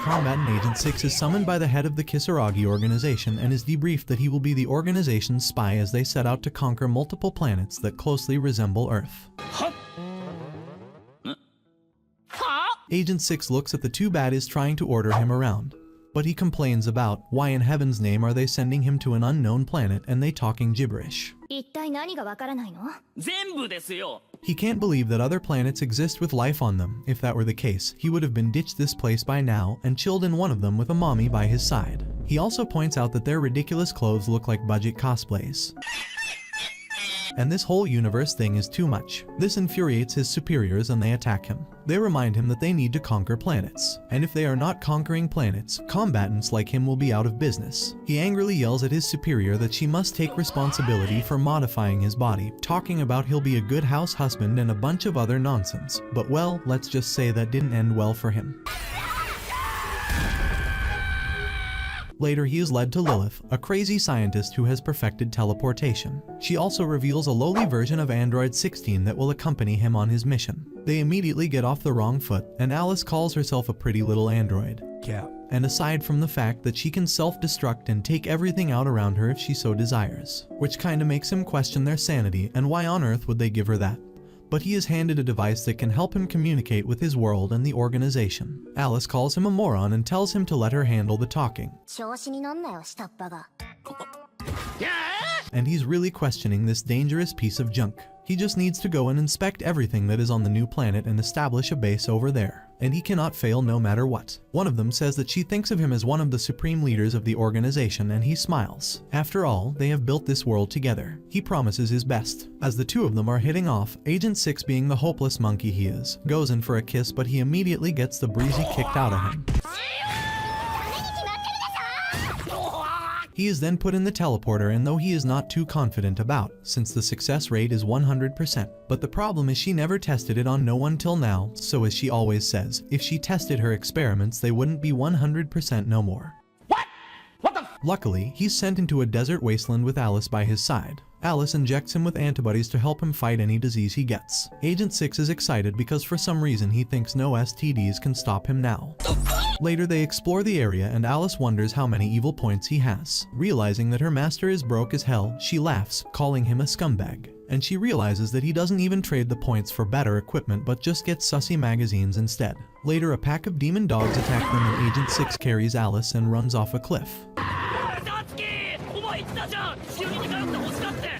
combatant Agent 6 is summoned by the head of the Kisaragi organization and is debriefed that he will be the organization's spy as they set out to conquer multiple planets that closely resemble Earth. Agent 6 looks at the two baddies trying to order him around, but he complains about why in heaven's name are they sending him to an unknown planet and they talking gibberish. He can't believe that other planets exist with life on them. If that were the case, he would have been ditched this place by now and chilled in one of them with a mommy by his side. He also points out that their ridiculous clothes look like budget cosplays. And this whole universe thing is too much. This infuriates his superiors and they attack him. They remind him that they need to conquer planets, and if they are not conquering planets, combatants like him will be out of business. He angrily yells at his superior that she must take responsibility for modifying his body, talking about he'll be a good house husband and a bunch of other nonsense. But well, let's just say that didn't end well for him. Later, he is led to Lilith, a crazy scientist who has perfected teleportation. She also reveals a lowly version of Android 16 that will accompany him on his mission. They immediately get off the wrong foot, and Alice calls herself a pretty little android. Yeah. And aside from the fact that she can self-destruct and take everything out around her if she so desires, which kinda makes him question their sanity and why on earth would they give her that. But he is handed a device that can help him communicate with his world and the organization. Alice calls him a moron and tells him to let her handle the talking. And he's really questioning this dangerous piece of junk. He just needs to go and inspect everything that is on the new planet and establish a base over there. And he cannot fail no matter what. One of them says that she thinks of him as one of the supreme leaders of the organization and he smiles. After all, they have built this world together. He promises his best. As the two of them are hitting off, Agent 6, being the hopeless monkey he is, goes in for a kiss, but he immediately gets the breezy kicked out of him. He is then put in the teleporter, and though he is not too confident about, since the success rate is 100%. But the problem is she never tested it on no one till now, so as she always says, if she tested her experiments they wouldn't be 100% no more. Luckily, he's sent into a desert wasteland with Alice by his side. Alice injects him with antibodies to help him fight any disease he gets. Agent 6 is excited because for some reason he thinks no STDs can stop him now. Later they explore the area and Alice wonders how many evil points he has. Realizing that her master is broke as hell, she laughs, calling him a scumbag. And she realizes that he doesn't even trade the points for better equipment but just gets sussy magazines instead. Later a pack of demon dogs attack them and Agent 6 carries Alice and runs off a cliff.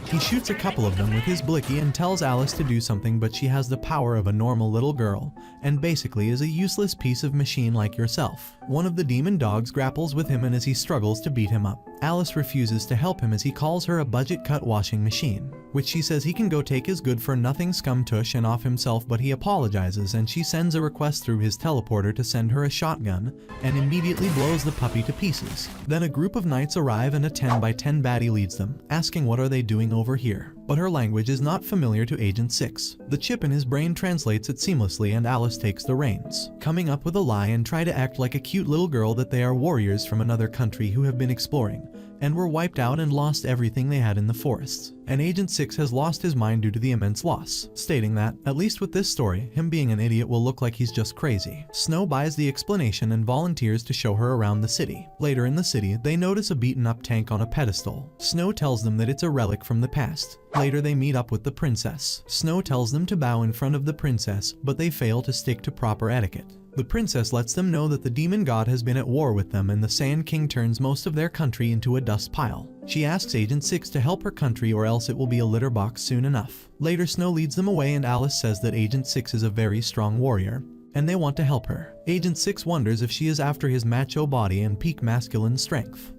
He shoots a couple of them with his blicky and tells Alice to do something, but she has the power of a normal little girl, and basically is a useless piece of machine like yourself. One of the demon dogs grapples with him and as he struggles to beat him up, Alice refuses to help him as he calls her a budget cut washing machine, which she says he can go take his good-for-nothing scum tush and off himself, but he apologizes and she sends a request through his teleporter to send her a shotgun and immediately blows the puppy to pieces. Then a group of knights arrive and a 10x10 baddie leads them, asking what are they doing over here, but her language is not familiar to Agent 6. The chip in his brain translates it seamlessly and Alice takes the reins, coming up with a lie and try to act like a cute little girl that they are warriors from another country who have been exploring and were wiped out and lost everything they had in the forests. And Agent 6 has lost his mind due to the immense loss, stating that, at least with this story, him being an idiot will look like he's just crazy. Snow buys the explanation and volunteers to show her around the city. Later in the city, they notice a beaten up tank on a pedestal. Snow tells them that it's a relic from the past. Later they meet up with the princess. Snow tells them to bow in front of the princess, but they fail to stick to proper etiquette. The princess lets them know that the demon god has been at war with them and the Sand King turns most of their country into a dust pile. She asks Agent 6 to help her country or else it will be a litter box soon enough. Later Snow leads them away and Alice says that Agent 6 is a very strong warrior, and they want to help her. Agent 6 wonders if she is after his macho body and peak masculine strength.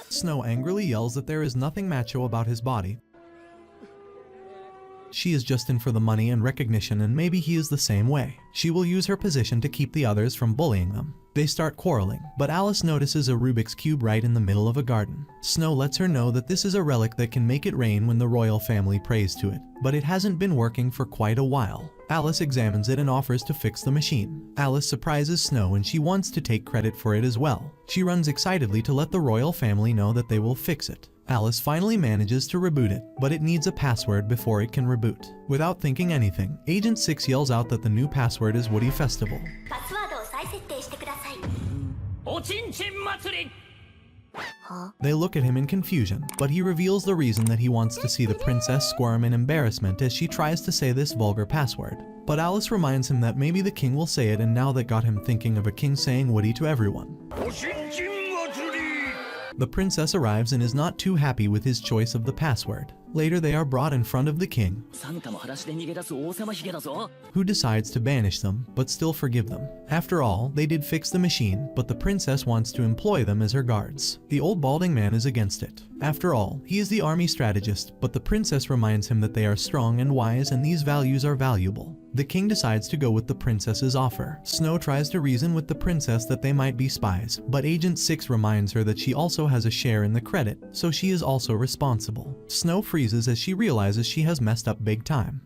Snow angrily yells that there is nothing macho about his body. She is just in for the money and recognition, and maybe he is the same way. She will use her position to keep the others from bullying them. They start quarreling, but Alice notices a Rubik's Cube right in the middle of a garden. Snow lets her know that this is a relic that can make it rain when the royal family prays to it, but it hasn't been working for quite a while. Alice examines it and offers to fix the machine. Alice surprises Snow and she wants to take credit for it as well. She runs excitedly to let the royal family know that they will fix it. Alice finally manages to reboot it, but it needs a password before it can reboot. Without thinking anything, Agent 6 yells out that the new password is Would-Be Festival. They look at him in confusion, but he reveals the reason that he wants to see the princess squirm in embarrassment as she tries to say this vulgar password. But Alice reminds him that maybe the king will say it, and now that got him thinking of a king saying Woody to everyone. The princess arrives and is not too happy with his choice of the password. Later they are brought in front of the king, who decides to banish them, but still forgive them. After all, they did fix the machine, but the princess wants to employ them as her guards. The old balding man is against it. After all, he is the army strategist, but the princess reminds him that they are strong and wise and these values are valuable. The king decides to go with the princess's offer. Snow tries to reason with the princess that they might be spies, but Agent 6 reminds her that she also has a share in the credit, so she is also responsible. Snow freezes as she realizes she has messed up big time.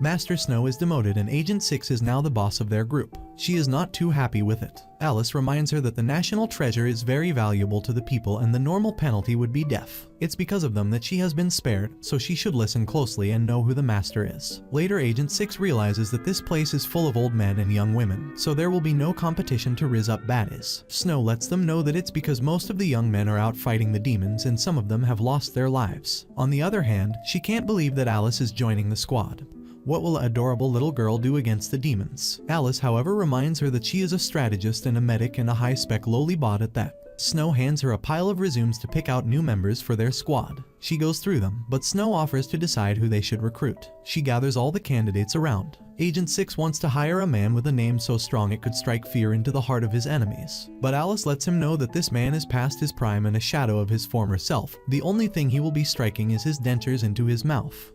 Master Snow is demoted and Agent 6 is now the boss of their group. She is not too happy with it. Alice reminds her that the national treasure is very valuable to the people and the normal penalty would be death. It's because of them that she has been spared, so she should listen closely and know who the master is. Later, Agent 6 realizes that this place is full of old men and young women, so there will be no competition to rizz up baddies. Snow lets them know that it's because most of the young men are out fighting the demons and some of them have lost their lives. On the other hand, she can't believe that Alice is joining the squad. What will an adorable little girl do against the demons? Alice, however, reminds her that she is a strategist and a medic and a high-spec lowly bot at that. Snow hands her a pile of resumes to pick out new members for their squad. She goes through them, but Snow offers to decide who they should recruit. She gathers all the candidates around. Agent 6 wants to hire a man with a name so strong it could strike fear into the heart of his enemies. But Alice lets him know that this man is past his prime and a shadow of his former self. The only thing he will be striking is his dentures into his mouth.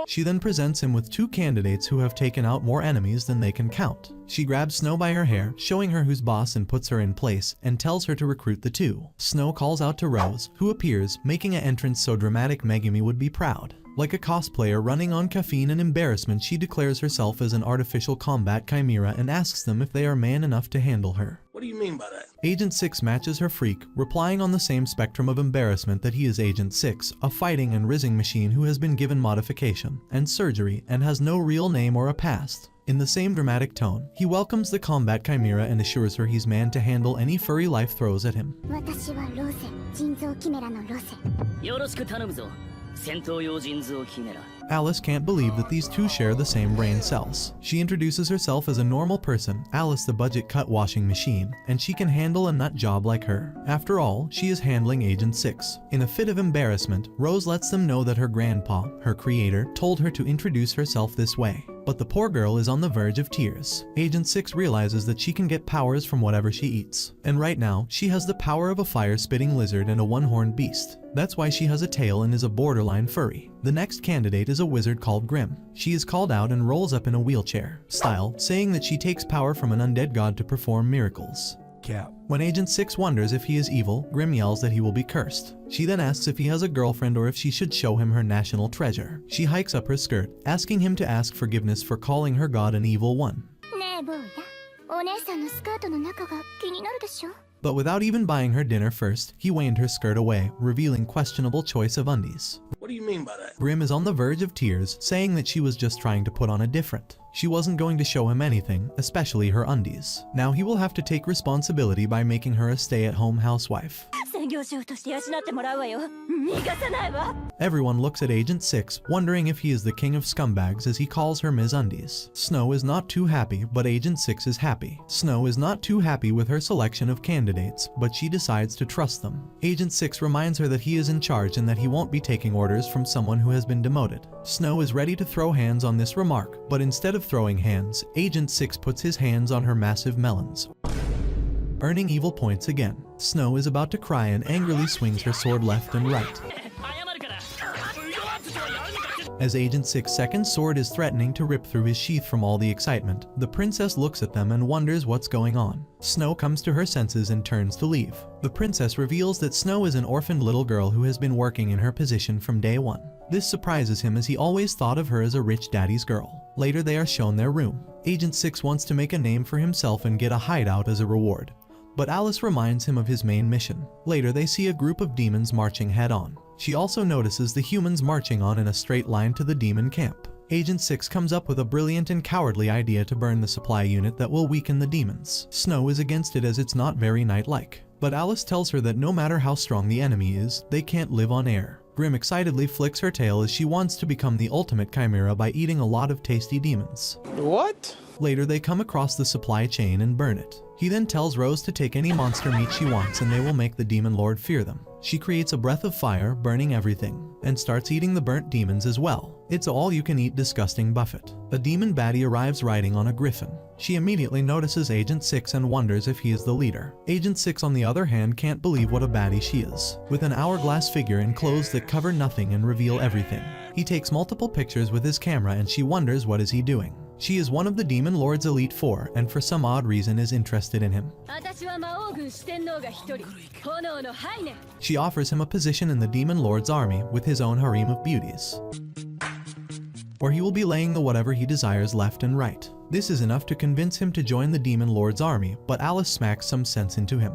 She then presents him with two candidates who have taken out more enemies than they can count. She grabs Snow by her hair, showing her who's boss and puts her in place, and tells her to recruit the two. Snow calls out to Rose, who appears, making an entrance so dramatic Megumi would be proud. Like a cosplayer running on caffeine and embarrassment, she declares herself as an artificial combat chimera and asks them if they are man enough to handle her. What do you mean by that? Agent 6 matches her freak, replying on the same spectrum of embarrassment that he is Agent 6, a fighting and rizzing machine who has been given modification and surgery and has no real name or a past. In the same dramatic tone, he welcomes the combat chimera and assures her he's man to handle any furry life throws at him. Alice can't believe that these two share the same brain cells. She introduces herself as a normal person, Alice the budget cut washing machine, and she can handle a nut job like her. After all, she is handling Agent 6. In a fit of embarrassment, Rose lets them know that her grandpa, her creator, told her to introduce herself this way. But the poor girl is on the verge of tears. Agent 6 realizes that she can get powers from whatever she eats. And right now, she has the power of a fire-spitting lizard and a one-horned beast. That's why she has a tail and is a borderline furry. The next candidate is a wizard called Grimm. She is called out and rolls up in a wheelchair style, saying that she takes power from an undead god to perform miracles. Cap. When Agent 6 wonders if he is evil, Grimm yells that he will be cursed. She then asks if he has a girlfriend or if she should show him her national treasure. She hikes up her skirt, asking him to ask forgiveness for calling her god an evil one. But without even buying her dinner first, he waned her skirt away, revealing questionable choice of undies. What do you mean by that? Grimm is on the verge of tears, saying that she was just trying to put on a different. She wasn't going to show him anything, especially her undies. Now he will have to take responsibility by making her a stay-at-home housewife. Everyone looks at Agent 6, wondering if he is the king of scumbags as he calls her Ms. Undies. Snow is not too happy, but Agent 6 is happy. Snow is not too happy with her selection of candidates, but she decides to trust them. Agent 6 reminds her that he is in charge and that he won't be taking orders from someone who has been demoted. Snow is ready to throw hands on this remark, but instead of throwing hands, Agent 6 puts his hands on her massive melons, earning evil points again. Snow is about to cry and angrily swings her sword left and right. As Agent 6's second sword is threatening to rip through his sheath from all the excitement, the princess looks at them and wonders what's going on. Snow comes to her senses and turns to leave. The princess reveals that Snow is an orphaned little girl who has been working in her position from day one. This surprises him as he always thought of her as a rich daddy's girl. Later they are shown their room. Agent 6 wants to make a name for himself and get a hideout as a reward. but Alice reminds him of his main mission. Later they see a group of demons marching head-on. She also notices the humans marching on in a straight line to the demon camp. Agent 6 comes up with a brilliant and cowardly idea to burn the supply unit that will weaken the demons. Snow is against it as it's not very knight-like. But Alice tells her that no matter how strong the enemy is, they can't live on air. Grim excitedly flicks her tail as she wants to become the ultimate chimera by eating a lot of tasty demons. What? Later they come across the supply chain and burn it. He then tells Rose to take any monster meat she wants and they will make the demon lord fear them. She creates a breath of fire, burning everything, and starts eating the burnt demons as well. It's all-you-can-eat disgusting buffet. A demon baddie arrives riding on a griffin. She immediately notices Agent 6 and wonders if he is the leader. Agent 6 on the other hand can't believe what a baddie she is, with an hourglass figure in clothes that cover nothing and reveal everything. He takes multiple pictures with his camera and she wonders what is he doing. She is one of the Demon Lord's Elite Four and for some odd reason is interested in him. She offers him a position in the Demon Lord's army with his own harem of beauties, where he will be laying the whatever he desires left and right. This is enough to convince him to join the Demon Lord's army, but Alice smacks some sense into him.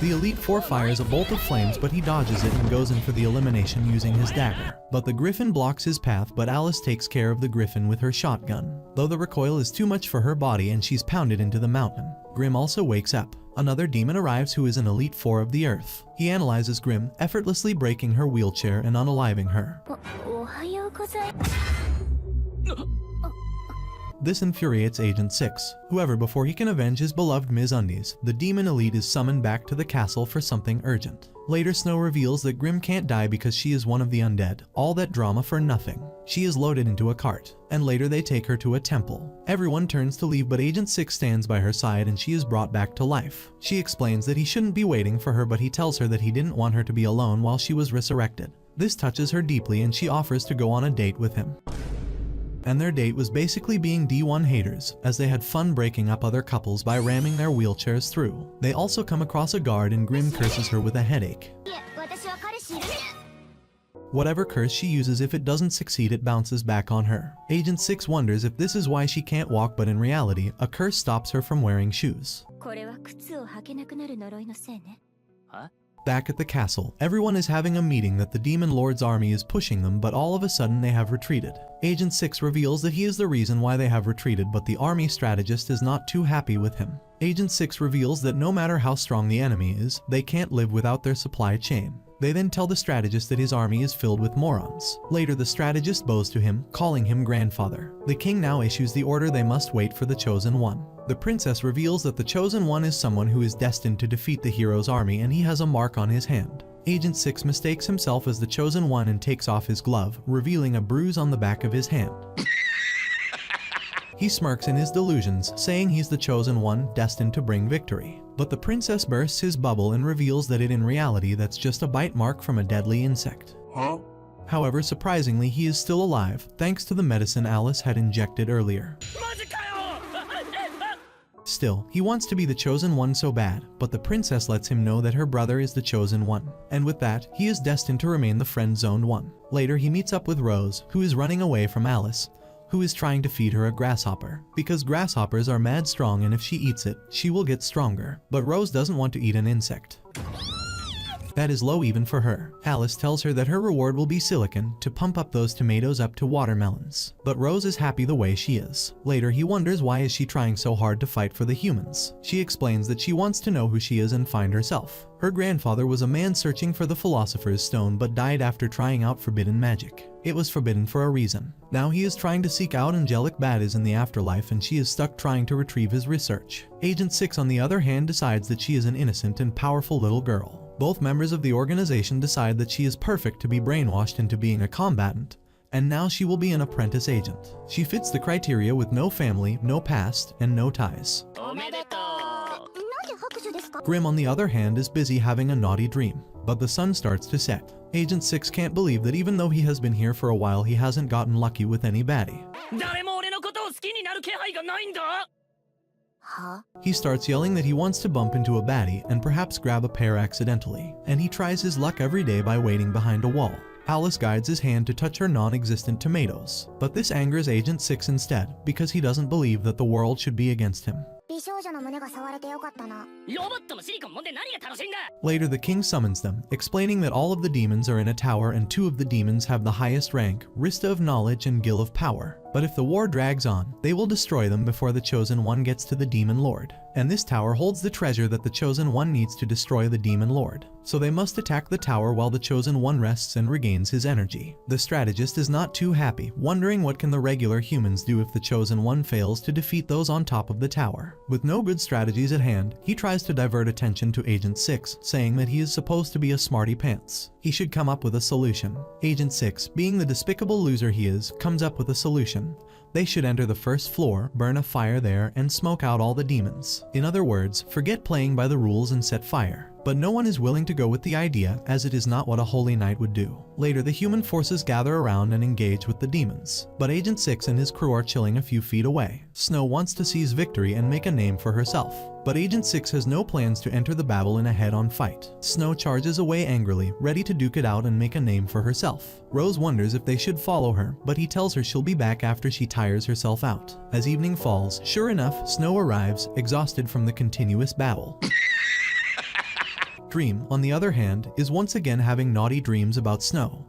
The Elite Four fires a bolt of flames, but he dodges it and goes in for the elimination using his dagger. But the griffin blocks his path, but Alice takes care of the griffin with her shotgun, though the recoil is too much for her body and she's pounded into the mountain. Grim also wakes up. Another demon arrives who is an Elite Four of the Earth. He analyzes Grim, effortlessly breaking her wheelchair and unaliving her. This infuriates Agent 6. However, before he can avenge his beloved Ms. Undies, the Demon Elite is summoned back to the castle for something urgent. Later, Snow reveals that Grim can't die because she is one of the undead. All that drama for nothing. She is loaded into a cart, and later they take her to a temple. Everyone turns to leave, but Agent 6 stands by her side and she is brought back to life. She explains that he shouldn't be waiting for her, but he tells her that he didn't want her to be alone while she was resurrected. This touches her deeply and she offers to go on a date with him. And their date was basically being D1 haters, as they had fun breaking up other couples by ramming their wheelchairs through. They also come across a guard and Grim curses her with a headache. Whatever curse she uses, if it doesn't succeed, it bounces back on her. Agent 6 wonders if this is why she can't walk, but in reality, a curse stops her from wearing shoes. Back at the castle, everyone is having a meeting that the Demon Lord's army is pushing them, but all of a sudden they have retreated. Agent 6 reveals that he is the reason why they have retreated, but the army strategist is not too happy with him. Agent 6 reveals that no matter how strong the enemy is, they can't live without their supply chain. They then tell the strategist that his army is filled with morons. Later, the strategist bows to him, calling him grandfather. The king now issues the order they must wait for the Chosen One. The princess reveals that the Chosen One is someone who is destined to defeat the hero's army, and he has a mark on his hand. Agent 6 mistakes himself as the Chosen One and takes off his glove, revealing a bruise on the back of his hand. He smirks in his delusions, saying he's the Chosen One destined to bring victory. But the princess bursts his bubble and reveals that in reality that's just a bite mark from a deadly insect. However, surprisingly, he is still alive, thanks to the medicine Alice had injected earlier. Still, he wants to be the Chosen One so bad, but the princess lets him know that her brother is the Chosen One. And with that, he is destined to remain the friend-zoned one. Later, he meets up with Rose, who is running away from Alice, who is trying to feed her a grasshopper, because grasshoppers are mad strong and if she eats it, she will get stronger. But Rose doesn't want to eat an insect. That is low even for her. Alice tells her that her reward will be silicon to pump up those tomatoes up to watermelons. But Rose is happy the way she is. Later, he wonders why is she trying so hard to fight for the humans. She explains that she wants to know who she is and find herself. Her grandfather was a man searching for the Philosopher's Stone but died after trying out forbidden magic. It was forbidden for a reason. Now he is trying to seek out angelic baddies in the afterlife and she is stuck trying to retrieve his research. Agent 6 on the other hand decides that she is an innocent and powerful little girl. Both members of the organization decide that she is perfect to be brainwashed into being a combatant, and now she will be an apprentice agent. She fits the criteria with no family, no past, and no ties. Grim on the other hand is busy having a naughty dream, but the sun starts to set. Agent 6 can't believe that even though he has been here for a while, he hasn't gotten lucky with any baddie. He starts yelling that he wants to bump into a baddie and perhaps grab a pair accidentally, and he tries his luck every day by waiting behind a wall. Alice guides his hand to touch her non-existent tomatoes, but this angers Agent 6 instead because he doesn't believe that the world should be against him. Later, the king summons them, explaining that all of the demons are in a tower and 2 of the demons have the highest rank, Rista of Knowledge and Gil of Power. But if the war drags on, they will destroy them before the Chosen One gets to the Demon Lord. And this tower holds the treasure that the Chosen One needs to destroy the Demon Lord. So they must attack the tower while the Chosen One rests and regains his energy. The strategist is not too happy, wondering what can the regular humans do if the Chosen One fails to defeat those on top of the tower. With no good strategies at hand, he tries to divert attention to Agent 6, saying that he is supposed to be a smarty pants. He should come up with a solution. Agent 6, being the despicable loser he is, comes up with a solution. They should enter the first floor, burn a fire there, and smoke out all the demons. In other words, forget playing by the rules and set fire. But no one is willing to go with the idea, as it is not what a holy knight would do. Later, the human forces gather around and engage with the demons. But Agent 6 and his crew are chilling a few feet away. Snow wants to seize victory and make a name for herself. But Agent 6 has no plans to enter the battle in a head-on fight. Snow charges away angrily, ready to duke it out and make a name for herself. Rose wonders if they should follow her, but he tells her she'll be back after she tires herself out. As evening falls, sure enough, Snow arrives, exhausted from the continuous battle. Dream, on the other hand, is once again having naughty dreams about Snow.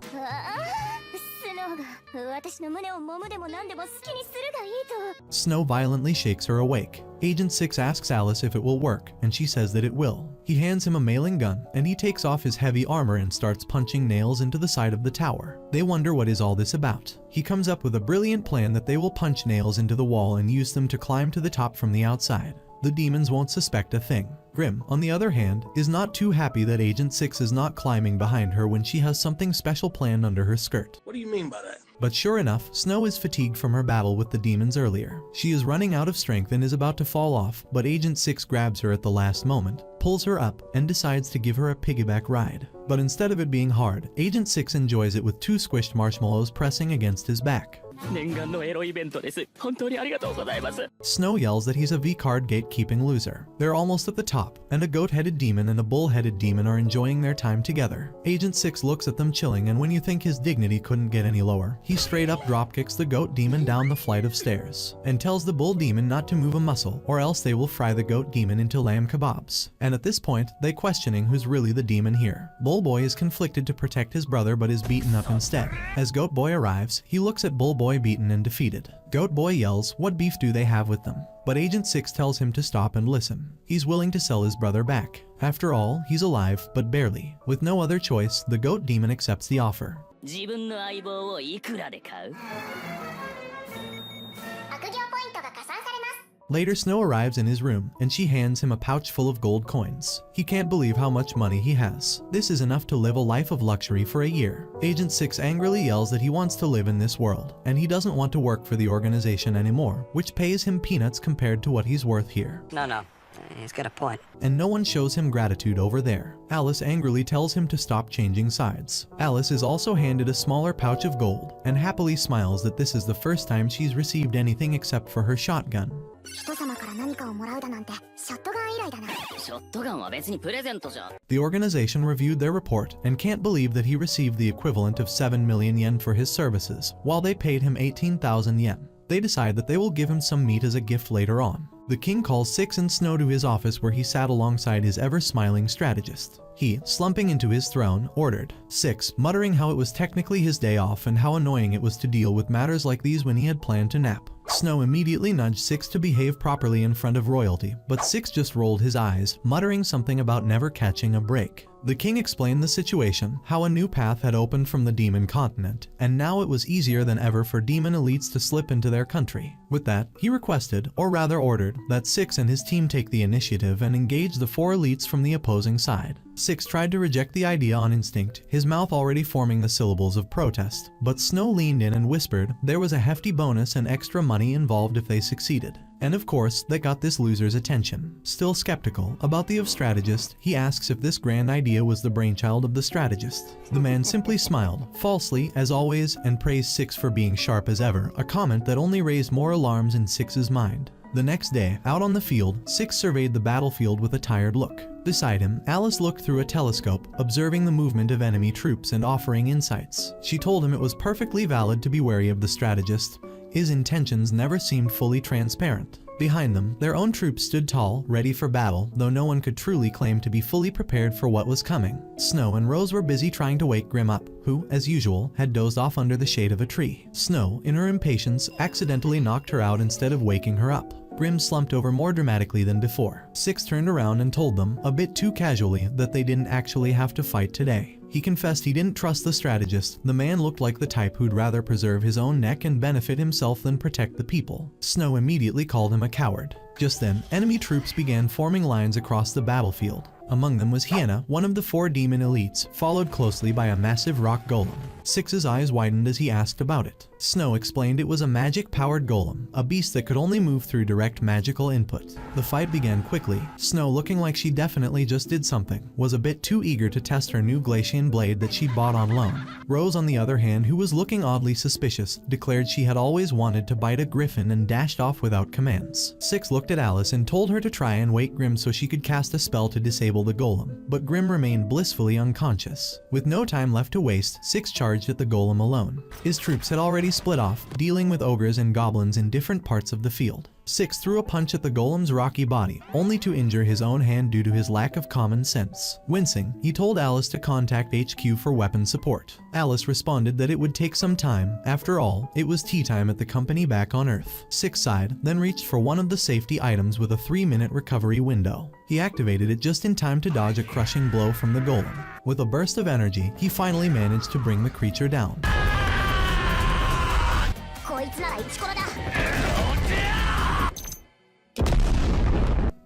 Snow violently shakes her awake. Agent 6 asks Alice if it will work, and she says that it will. He hands him a mailing gun, and he takes off his heavy armor and starts punching nails into the side of the tower. They wonder what is all this about. He comes up with a brilliant plan that they will punch nails into the wall and use them to climb to the top from the outside. The demons won't suspect a thing. Grim, on the other hand, is not too happy that Agent 6 is not climbing behind her when she has something special planned under her skirt. What do you mean by that? But sure enough, Snow is fatigued from her battle with the demons earlier. She is running out of strength and is about to fall off, but Agent 6 grabs her at the last moment, pulls her up, and decides to give her a piggyback ride. But instead of it being hard, Agent 6 enjoys it with 2 squished marshmallows pressing against his back. Snow yells that he's a V-card gatekeeping loser. They're almost at the top, and a goat-headed demon and a bull-headed demon are enjoying their time together. Agent 6 looks at them chilling, and when you think his dignity couldn't get any lower, he straight up dropkicks the goat demon down the flight of stairs, and tells the bull demon not to move a muscle, or else they will fry the goat demon into lamb kebabs. And at this point, they questioning who's really the demon here. Bull Boy is conflicted to protect his brother but is beaten up instead. As Goat Boy arrives, he looks at Bull Boy beaten and defeated. Goat Boy yells, what beef do they have with them? But Agent 6 tells him to stop and listen. He's willing to sell his brother back. After all, he's alive, but barely. With no other choice, the goat demon accepts the offer. Later, Snow arrives in his room, and she hands him a pouch full of gold coins. He can't believe how much money he has. This is enough to live a life of luxury for a year. Agent 6 angrily yells that he wants to live in this world, and he doesn't want to work for the organization anymore, which pays him peanuts compared to what he's worth here. No. He's got a point. And no one shows him gratitude over there. Alice angrily tells him to stop changing sides. Alice is also handed a smaller pouch of gold, and happily smiles that this is the first time she's received anything except for her shotgun. The organization reviewed their report and can't believe that he received the equivalent of 7 million yen for his services, while they paid him 18,000 yen. They decide that they will give him some meat as a gift later on. The king calls 6 and Snow to his office where he sat alongside his ever-smiling strategist. He, slumping into his throne, ordered 6, muttering how it was technically his day off and how annoying it was to deal with matters like these when he had planned to nap. Snow immediately nudged 6 to behave properly in front of royalty, but 6 just rolled his eyes, muttering something about never catching a break. The king explained the situation, how a new path had opened from the demon continent, and now it was easier than ever for demon elites to slip into their country. With that, he requested, or rather ordered, that 6 and his team take the initiative and engage the 4 elites from the opposing side. 6 tried to reject the idea on instinct, his mouth already forming the syllables of protest, but Snow leaned in and whispered there was a hefty bonus and extra money involved if they succeeded. And of course, they got this loser's attention. Still skeptical about the strategist, he asks if this grand idea was the brainchild of the strategist. The man simply smiled, falsely as always, and praised 6 for being sharp as ever, a comment that only raised more alarms in 6's mind. The next day, out on the field, 6 surveyed the battlefield with a tired look. Beside him, Alice looked through a telescope, observing the movement of enemy troops and offering insights. She told him it was perfectly valid to be wary of the strategist. His intentions never seemed fully transparent. Behind them, their own troops stood tall, ready for battle, though no one could truly claim to be fully prepared for what was coming. Snow and Rose were busy trying to wake Grim up, who, as usual, had dozed off under the shade of a tree. Snow, in her impatience, accidentally knocked her out instead of waking her up. Grim slumped over more dramatically than before. Six turned around and told them, a bit too casually, that they didn't actually have to fight today. He confessed he didn't trust the strategist. The man looked like the type who'd rather preserve his own neck and benefit himself than protect the people. Snow immediately called him a coward. Just then, enemy troops began forming lines across the battlefield. Among them was Hyena, one of the 4 demon elites, followed closely by a massive rock golem. Six's eyes widened as he asked about it. Snow explained it was a magic-powered golem, a beast that could only move through direct magical input. The fight began quickly. Snow, looking like she definitely just did something, was a bit too eager to test her new Glacian blade that she'd bought on loan. Rose, on the other hand, who was looking oddly suspicious, declared she had always wanted to bite a griffin and dashed off without commands. Six looked at Alice and told her to try and wake Grim so she could cast a spell to disable the golem, but Grim remained blissfully unconscious. With no time left to waste, Six charged at the golem alone. His troops had already split off, dealing with ogres and goblins in different parts of the field. Six threw a punch at the golem's rocky body, only to injure his own hand due to his lack of common sense. Wincing, he told Alice to contact HQ for weapon support. Alice responded that it would take some time. After all, it was tea time at the company back on Earth. Six sighed, then reached for one of the safety items with a 3-minute recovery window. He activated it just in time to dodge a crushing blow from the golem. With a burst of energy, he finally managed to bring the creature down.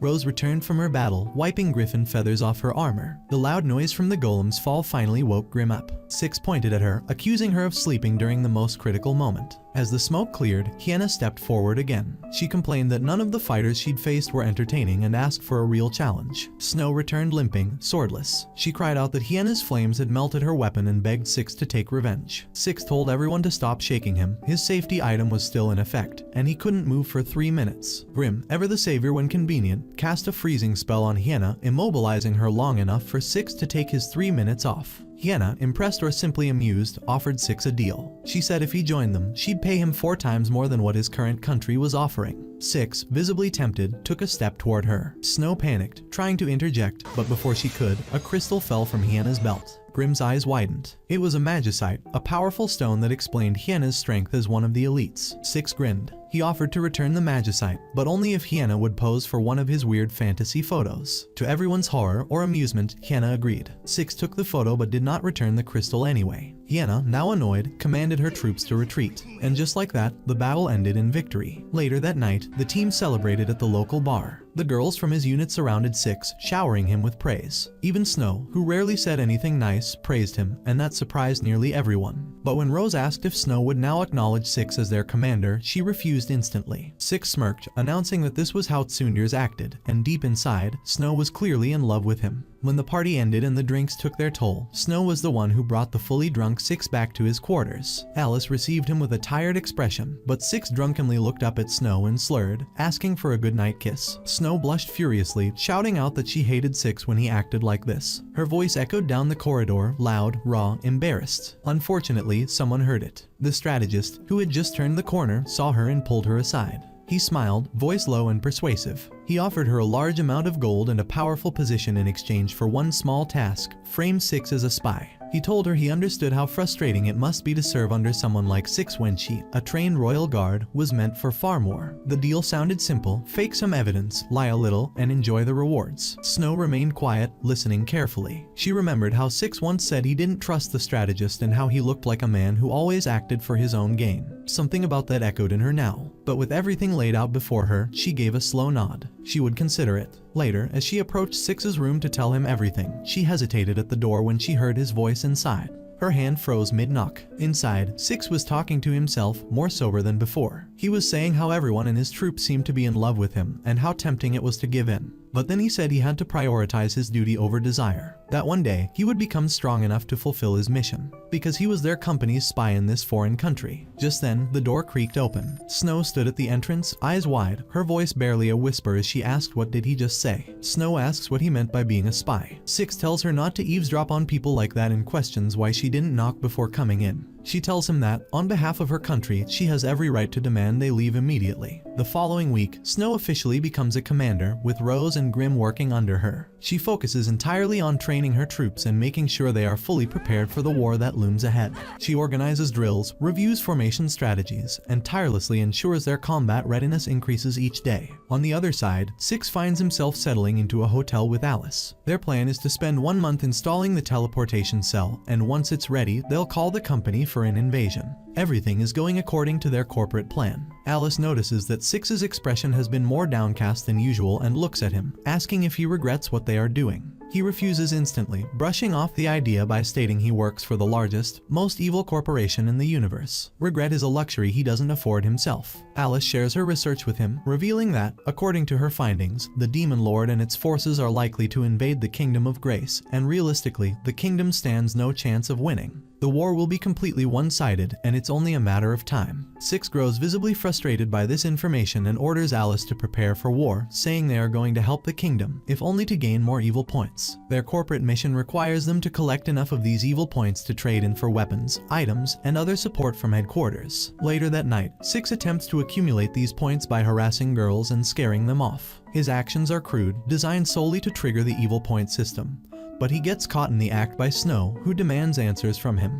Rose returned from her battle, wiping griffin feathers off her armor. The loud noise from the golem's fall finally woke Grim up. Six pointed at her, accusing her of sleeping during the most critical moment. As the smoke cleared, Hyena stepped forward again. She complained that none of the fighters she'd faced were entertaining and asked for a real challenge. Snow returned limping, swordless. She cried out that Hyena's flames had melted her weapon and begged Six to take revenge. Six told everyone to stop shaking him. His safety item was still in effect, and he couldn't move for 3 minutes. Grim, ever the savior when convenient, cast a freezing spell on Hyena, immobilizing her long enough for Six to take his 3 minutes off. Hyena, impressed or simply amused, offered Six a deal. She said if he joined them, she'd pay him 4 times more than what his current country was offering. Six, visibly tempted, took a step toward her. Snow panicked, trying to interject, but before she could, a crystal fell from Hyena's belt. Grim's eyes widened. It was a magicite, a powerful stone that explained Hyena's strength as one of the elites. Six grinned. He offered to return the magicite, but only if Hyena would pose for one of his weird fantasy photos. To everyone's horror or amusement, Hyena agreed. Six took the photo but did not return the crystal anyway. Hyena, now annoyed, commanded her troops to retreat. And just like that, the battle ended in victory. Later that night, the team celebrated at the local bar. The girls from his unit surrounded Six, showering him with praise. Even Snow, who rarely said anything nice, praised him, and that surprised nearly everyone. But when Rose asked if Snow would now acknowledge Six as their commander, she refused instantly. Six smirked, announcing that this was how Tsundirs acted, and deep inside, Snow was clearly in love with him. When the party ended and the drinks took their toll, Snow was the one who brought the fully drunk Six back to his quarters. Alice received him with a tired expression, but Six drunkenly looked up at Snow and slurred, asking for a goodnight kiss. Snow blushed furiously, shouting out that she hated Six when he acted like this. Her voice echoed down the corridor, loud, raw, embarrassed. Unfortunately, someone heard it. The strategist, who had just turned the corner, saw her and pulled her aside. He smiled, voice low and persuasive. He offered her a large amount of gold and a powerful position in exchange for one small task: frame Six as a spy. He told her he understood how frustrating it must be to serve under someone like Six when she, a trained royal guard, was meant for far more. The deal sounded simple: fake some evidence, lie a little, and enjoy the rewards. Snow remained quiet, listening carefully. She remembered how Six once said he didn't trust the strategist and how he looked like a man who always acted for his own gain. Something about that echoed in her now. But with everything laid out before her, she gave a slow nod. She would consider it. Later, as she approached Six's room to tell him everything, she hesitated at the door when she heard his voice inside. Her hand froze mid-knock. Inside, Six was talking to himself, more sober than before. He was saying how everyone in his troop seemed to be in love with him, and how tempting it was to give in. But then he said he had to prioritize his duty over desire. That one day, he would become strong enough to fulfill his mission, because he was their company's spy in this foreign country. Just then, the door creaked open. Snow stood at the entrance, eyes wide, her voice barely a whisper as she asked what did he just say. Snow asks what he meant by being a spy. Six tells her not to eavesdrop on people like that and questions why she didn't knock before coming in. She tells him that, on behalf of her country, she has every right to demand they leave immediately. The following week, Snow officially becomes a commander, with Rose and Grim working under her. She focuses entirely on training her troops and making sure they are fully prepared for the war that looms ahead. She organizes drills, reviews formation strategies, and tirelessly ensures their combat readiness increases each day. On the other side, Six finds himself settling into a hotel with Alice. Their plan is to spend 1 month installing the teleportation cell, and once it's ready, they'll call the company for an invasion. Everything is going according to their corporate plan. Alice notices that Six's expression has been more downcast than usual and looks at him, asking if he regrets what they are doing. He refuses instantly, brushing off the idea by stating he works for the largest, most evil corporation in the universe. Regret is a luxury he doesn't afford himself. Alice shares her research with him, revealing that, according to her findings, the Demon Lord and its forces are likely to invade the Kingdom of Grace, and realistically, the kingdom stands no chance of winning. The war will be completely one-sided, and it's only a matter of time. Six grows visibly frustrated by this information and orders Alice to prepare for war, saying they are going to help the kingdom, if only to gain more evil points. Their corporate mission requires them to collect enough of these evil points to trade in for weapons, items, and other support from headquarters. Later that night, Six attempts to accumulate these points by harassing girls and scaring them off. His actions are crude, designed solely to trigger the evil point system. But he gets caught in the act by Snow, who demands answers from him.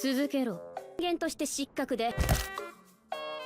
続けろ。人間として失格で。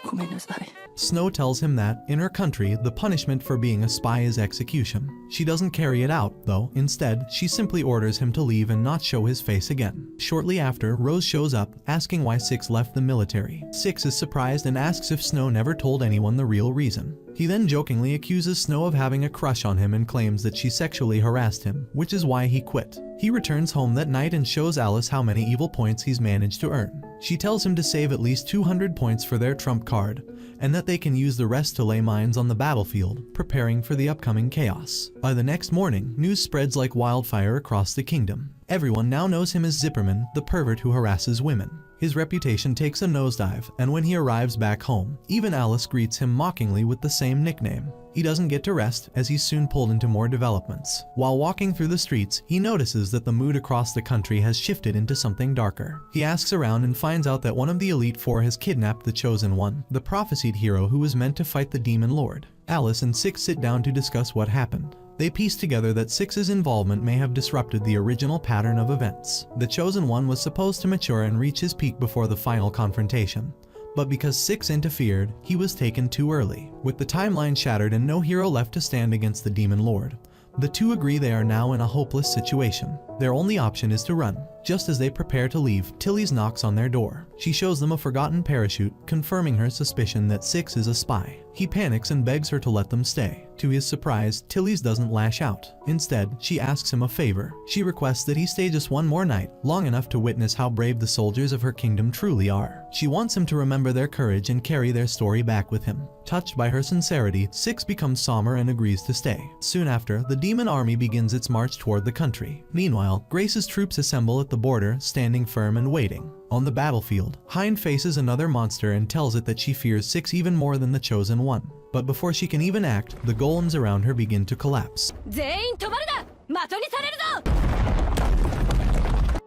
ごめんなさい。 Snow tells him that, in her country, the punishment for being a spy is execution. She doesn't carry it out, though. Instead, she simply orders him to leave and not show his face again. Shortly after, Rose shows up, asking why Six left the military. Six is surprised and asks if Snow never told anyone the real reason. He then jokingly accuses Snow of having a crush on him and claims that she sexually harassed him, which is why he quit. He returns home that night and shows Alice how many evil points he's managed to earn. She tells him to save at least 200 points for their trump card, and that they can use the rest to lay mines on the battlefield, preparing for the upcoming chaos. By the next morning, news spreads like wildfire across the kingdom. Everyone now knows him as Zipperman, the pervert who harasses women. His reputation takes a nosedive, and when he arrives back home, even Alice greets him mockingly with the same nickname. He doesn't get to rest, as he's soon pulled into more developments. While walking through the streets, he notices that the mood across the country has shifted into something darker. He asks around and finds out that one of the Elite Four has kidnapped the Chosen One, the prophesied hero who was meant to fight the Demon Lord. Alice and Six sit down to discuss what happened. They piece together that Six's involvement may have disrupted the original pattern of events. The Chosen One was supposed to mature and reach his peak before the final confrontation. But because Six interfered, he was taken too early. With the timeline shattered and no hero left to stand against the Demon Lord, the two agree they are now in a hopeless situation. Their only option is to run. Just as they prepare to leave, Tilly's knocks on their door. She shows them a forgotten parachute, confirming her suspicion that Six is a spy. He panics and begs her to let them stay. To his surprise, Tilly's doesn't lash out. Instead, she asks him a favor. She requests that he stay just one more night, long enough to witness how brave the soldiers of her kingdom truly are. She wants him to remember their courage and carry their story back with him. Touched by her sincerity, Six becomes somber and agrees to stay. Soon after, the demon army begins its march toward the country. Meanwhile, Grace's troops assemble at the border, standing firm and waiting. On the battlefield, Hind faces another monster and tells it that she fears Six even more than the Chosen One. But before she can even act, the golems around her begin to collapse. 全員止まるな。的にされるぞ。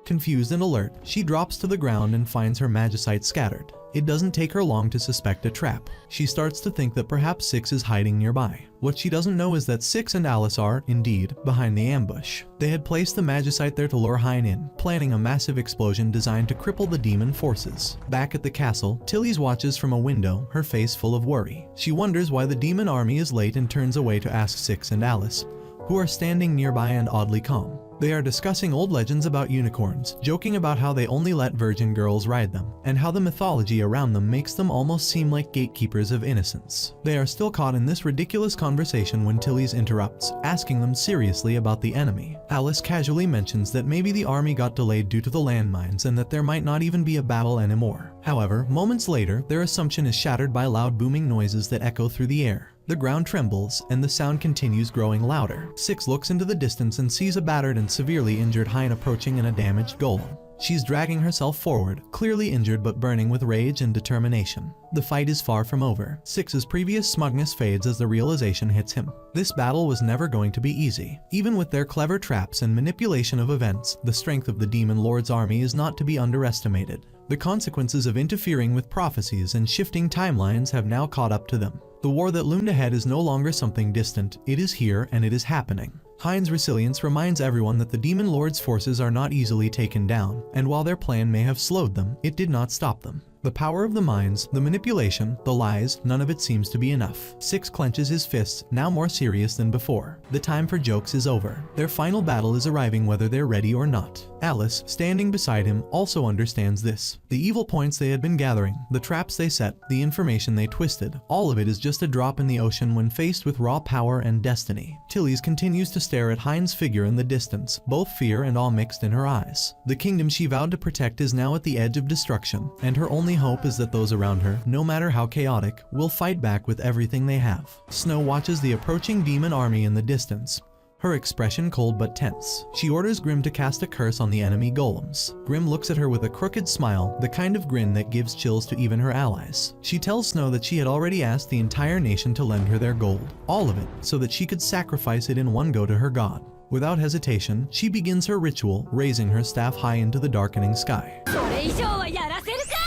Confused and alert, she drops to the ground and finds her magicite scattered. It doesn't take her long to suspect a trap. She starts to think that perhaps Six is hiding nearby. What she doesn't know is that Six and Alice are, indeed, behind the ambush. They had placed the magicite there to lure Hein in, planning a massive explosion designed to cripple the demon forces. Back at the castle, Tilly's watches from a window, her face full of worry. She wonders why the demon army is late and turns away to ask Six and Alice, who are standing nearby and oddly calm. They are discussing old legends about unicorns, joking about how they only let virgin girls ride them, and how the mythology around them makes them almost seem like gatekeepers of innocence. They are still caught in this ridiculous conversation when Tilly's interrupts, asking them seriously about the enemy. Alice casually mentions that maybe the army got delayed due to the landmines and that there might not even be a battle anymore. However, moments later, their assumption is shattered by loud booming noises that echo through the air. The ground trembles, and the sound continues growing louder. Six looks into the distance and sees a battered and severely injured Hein approaching in a damaged golem. She's dragging herself forward, clearly injured but burning with rage and determination. The fight is far from over. Six's previous smugness fades as the realization hits him. This battle was never going to be easy. Even with their clever traps and manipulation of events, the strength of the Demon Lord's army is not to be underestimated. The consequences of interfering with prophecies and shifting timelines have now caught up to them. The war that loomed ahead is no longer something distant, it is here and it is happening. Hein's resilience reminds everyone that the Demon Lord's forces are not easily taken down, and while their plan may have slowed them, it did not stop them. The power of the minds, the manipulation, the lies, none of it seems to be enough. Six clenches his fists, now more serious than before. The time for jokes is over. Their final battle is arriving whether they're ready or not. Alice, standing beside him, also understands this. The evil points they had been gathering, the traps they set, the information they twisted, all of it is just a drop in the ocean when faced with raw power and destiny. Tilly's continues to stare at Hein's figure in the distance, both fear and awe mixed in her eyes. The kingdom she vowed to protect is now at the edge of destruction, and her only hope is that those around her, no matter how chaotic, will fight back with everything they have. Snow watches the approaching demon army in the distance, her expression cold but tense. She orders Grim to cast a curse on the enemy golems. Grim looks at her with a crooked smile, the kind of grin that gives chills to even her allies. She tells Snow that she had already asked the entire nation to lend her their gold, all of it, so that she could sacrifice it in one go to her god. Without hesitation, she begins her ritual, raising her staff high into the darkening sky. それ以上はやらせるか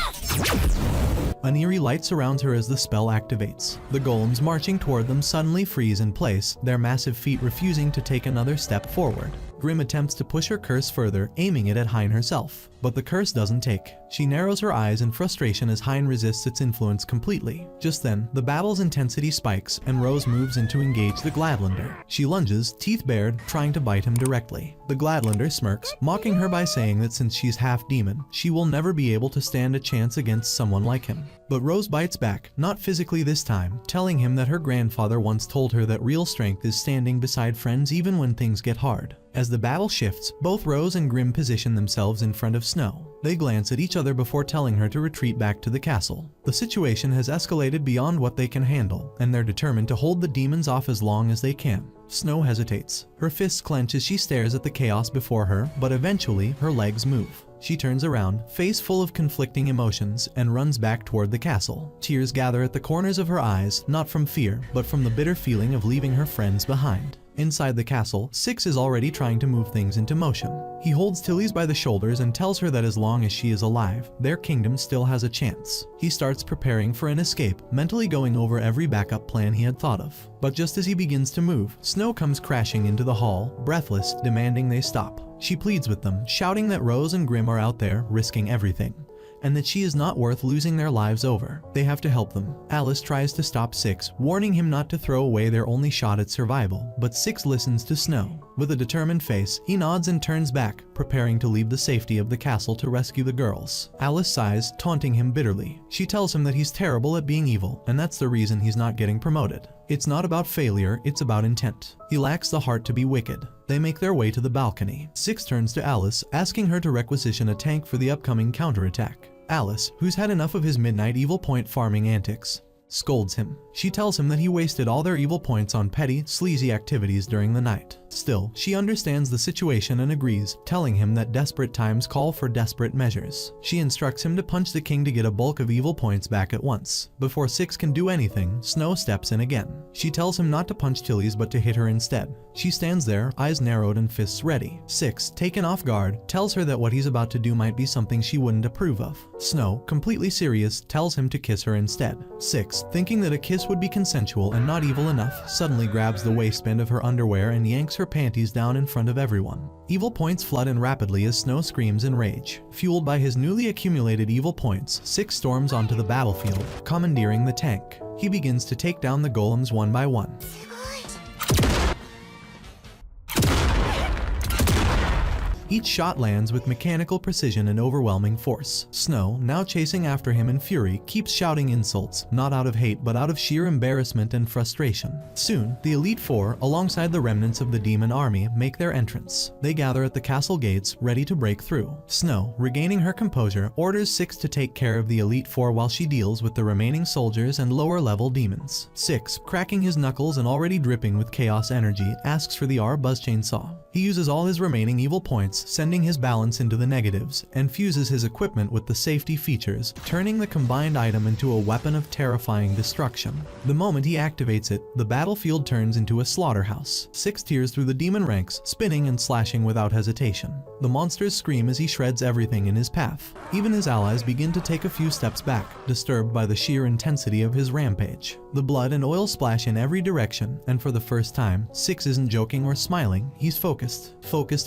An eerie light surrounds her as the spell activates. The golems marching toward them suddenly freeze in place, their massive feet refusing to take another step forward. Grim attempts to push her curse further, aiming it at Hein herself. But the curse doesn't take. She narrows her eyes in frustration as Hein resists its influence completely. Just then, the battle's intensity spikes, and Rose moves in to engage the Gladlander. She lunges, teeth bared, trying to bite him directly. The Gladlander smirks, mocking her by saying that since she's half demon, she will never be able to stand a chance against someone like him. But Rose bites back, not physically this time, telling him that her grandfather once told her that real strength is standing beside friends even when things get hard. As the battle shifts, both Rose and Grim position themselves in front of Snow. They glance at each other before telling her to retreat back to the castle. The situation has escalated beyond what they can handle, and they're determined to hold the demons off as long as they can. Snow hesitates. Her fists clench as she stares at the chaos before her, but eventually her legs move. She turns around, face full of conflicting emotions, and runs back toward the castle. Tears gather at the corners of her eyes, not from fear, but from the bitter feeling of leaving her friends behind. Inside the castle, Six is already trying to move things into motion. He holds Tilly's by the shoulders and tells her that as long as she is alive, their kingdom still has a chance. He starts preparing for an escape, mentally going over every backup plan he had thought of. But just as he begins to move, Snow comes crashing into the hall, breathless, demanding they stop. She pleads with them, shouting that Rose and Grim are out there, risking everything, and that she is not worth losing their lives over. They have to help them. Alice tries to stop Six, warning him not to throw away their only shot at survival, but Six listens to Snow. With a determined face, he nods and turns back, preparing to leave the safety of the castle to rescue the girls. Alice sighs, taunting him bitterly. She tells him that he's terrible at being evil, and that's the reason he's not getting promoted. It's not about failure, it's about intent. He lacks the heart to be wicked. They make their way to the balcony. Six turns to Alice, asking her to requisition a tank for the upcoming counterattack. Alice, who's had enough of his midnight evil point farming antics, scolds him. She tells him that he wasted all their evil points on petty, sleazy activities during the night. Still, she understands the situation and agrees, telling him that desperate times call for desperate measures. She instructs him to punch the king to get a bulk of evil points back at once. Before Six can do anything, Snow steps in again. She tells him not to punch Tilly's but to hit her instead. She stands there, eyes narrowed and fists ready. Six, taken off guard, tells her that what he's about to do might be something she wouldn't approve of. Snow, completely serious, tells him to kiss her instead. Six, thinking that a kiss would be consensual and not evil enough, suddenly grabs the waistband of her underwear and yanks her panties down in front of everyone. Evil points flood in rapidly as Snow screams in rage. Fueled by his newly accumulated evil points, Six storms onto the battlefield, commandeering the tank. He begins to take down the golems one by one. Each shot lands with mechanical precision and overwhelming force. Snow, now chasing after him in fury, keeps shouting insults, not out of hate but out of sheer embarrassment and frustration. Soon, the Elite Four, alongside the remnants of the demon army, make their entrance. They gather at the castle gates, ready to break through. Snow, regaining her composure, orders Six to take care of the Elite Four while she deals with the remaining soldiers and lower-level demons. Six, cracking his knuckles and already dripping with chaos energy, asks for the R-Buzz chainsaw. He uses all his remaining evil points, sending his balance into the negatives, and fuses his equipment with the safety features, turning the combined item into a weapon of terrifying destruction. The moment he activates it, the battlefield turns into a slaughterhouse. Six tears through the demon ranks, spinning and slashing without hesitation. The monsters scream as he shreds everything in his path. Even his allies begin to take a few steps back, disturbed by the sheer intensity of his rampage. The blood and oil splash in every direction, and for the first time, Six isn't joking or smiling, he's focused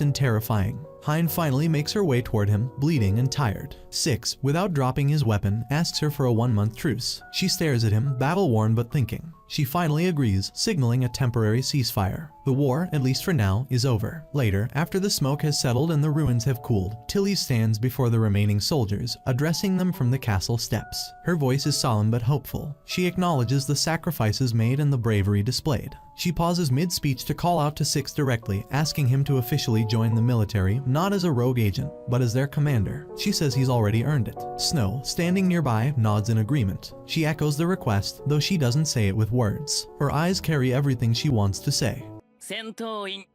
and terrifying. Hein finally makes her way toward him, bleeding and tired. Six, without dropping his weapon, asks her for a 1-month truce. She stares at him, battle-worn but thinking. She finally agrees, signaling a temporary ceasefire. The war, at least for now, is over. Later, after the smoke has settled and the ruins have cooled, Tilly stands before the remaining soldiers, addressing them from the castle steps. Her voice is solemn but hopeful. She acknowledges the sacrifices made and the bravery displayed. She pauses mid-speech to call out to Six directly, asking him to officially join the military, not as a rogue agent, but as their commander. She says he's already earned it. Snow, standing nearby, nods in agreement. She echoes the request, though she doesn't say it with words. Her eyes carry everything she wants to say. 戦闘員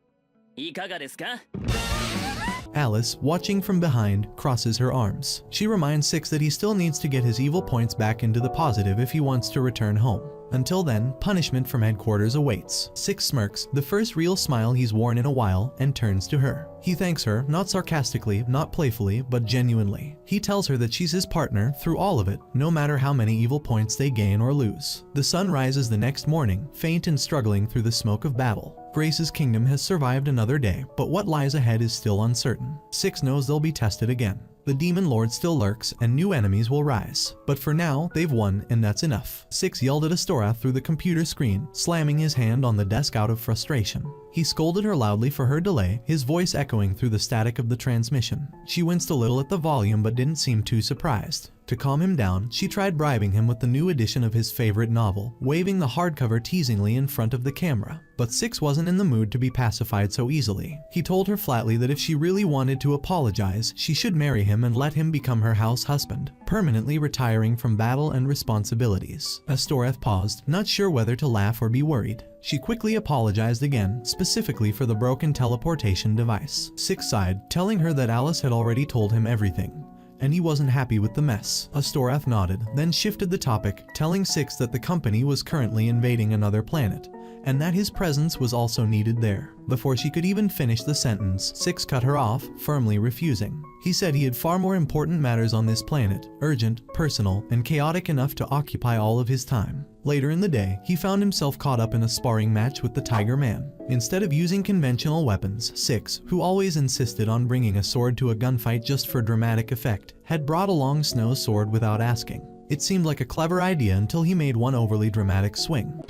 いかがですか Alice, watching from behind, crosses her arms. She reminds Six that he still needs to get his evil points back into the positive if he wants to return home. Until then, punishment from headquarters awaits. Six smirks, the first real smile he's worn in a while, and turns to her. He thanks her, not sarcastically, not playfully, but genuinely. He tells her that she's his partner through all of it, no matter how many evil points they gain or lose. The sun rises the next morning, faint and struggling through the smoke of battle. Grace's kingdom has survived another day, but what lies ahead is still uncertain. Six knows they'll be tested again. The Demon Lord still lurks, and new enemies will rise. But for now, they've won, and that's enough. Six yelled at Astora through the computer screen, slamming his hand on the desk out of frustration. He scolded her loudly for her delay, his voice echoing through the static of the transmission. She winced a little at the volume but didn't seem too surprised. To calm him down, she tried bribing him with the new edition of his favorite novel, waving the hardcover teasingly in front of the camera. But Six wasn't in the mood to be pacified so easily. He told her flatly that if she really wanted to apologize, she should marry him and let him become her house husband, permanently retiring from battle and responsibilities. Astoreth paused, not sure whether to laugh or be worried. She quickly apologized again, specifically for the broken teleportation device. Six sighed, telling her that Alice had already told him everything, and he wasn't happy with the mess. Astoreth nodded, then shifted the topic, telling Six that the company was currently invading another planet, and that his presence was also needed there. Before she could even finish the sentence, Six cut her off, firmly refusing. He said he had far more important matters on this planet, urgent, personal, and chaotic enough to occupy all of his time. Later in the day, he found himself caught up in a sparring match with the Tiger Man. Instead of using conventional weapons, Six, who always insisted on bringing a sword to a gunfight just for dramatic effect, had brought along Snow's sword without asking. It seemed like a clever idea until he made one overly dramatic swing.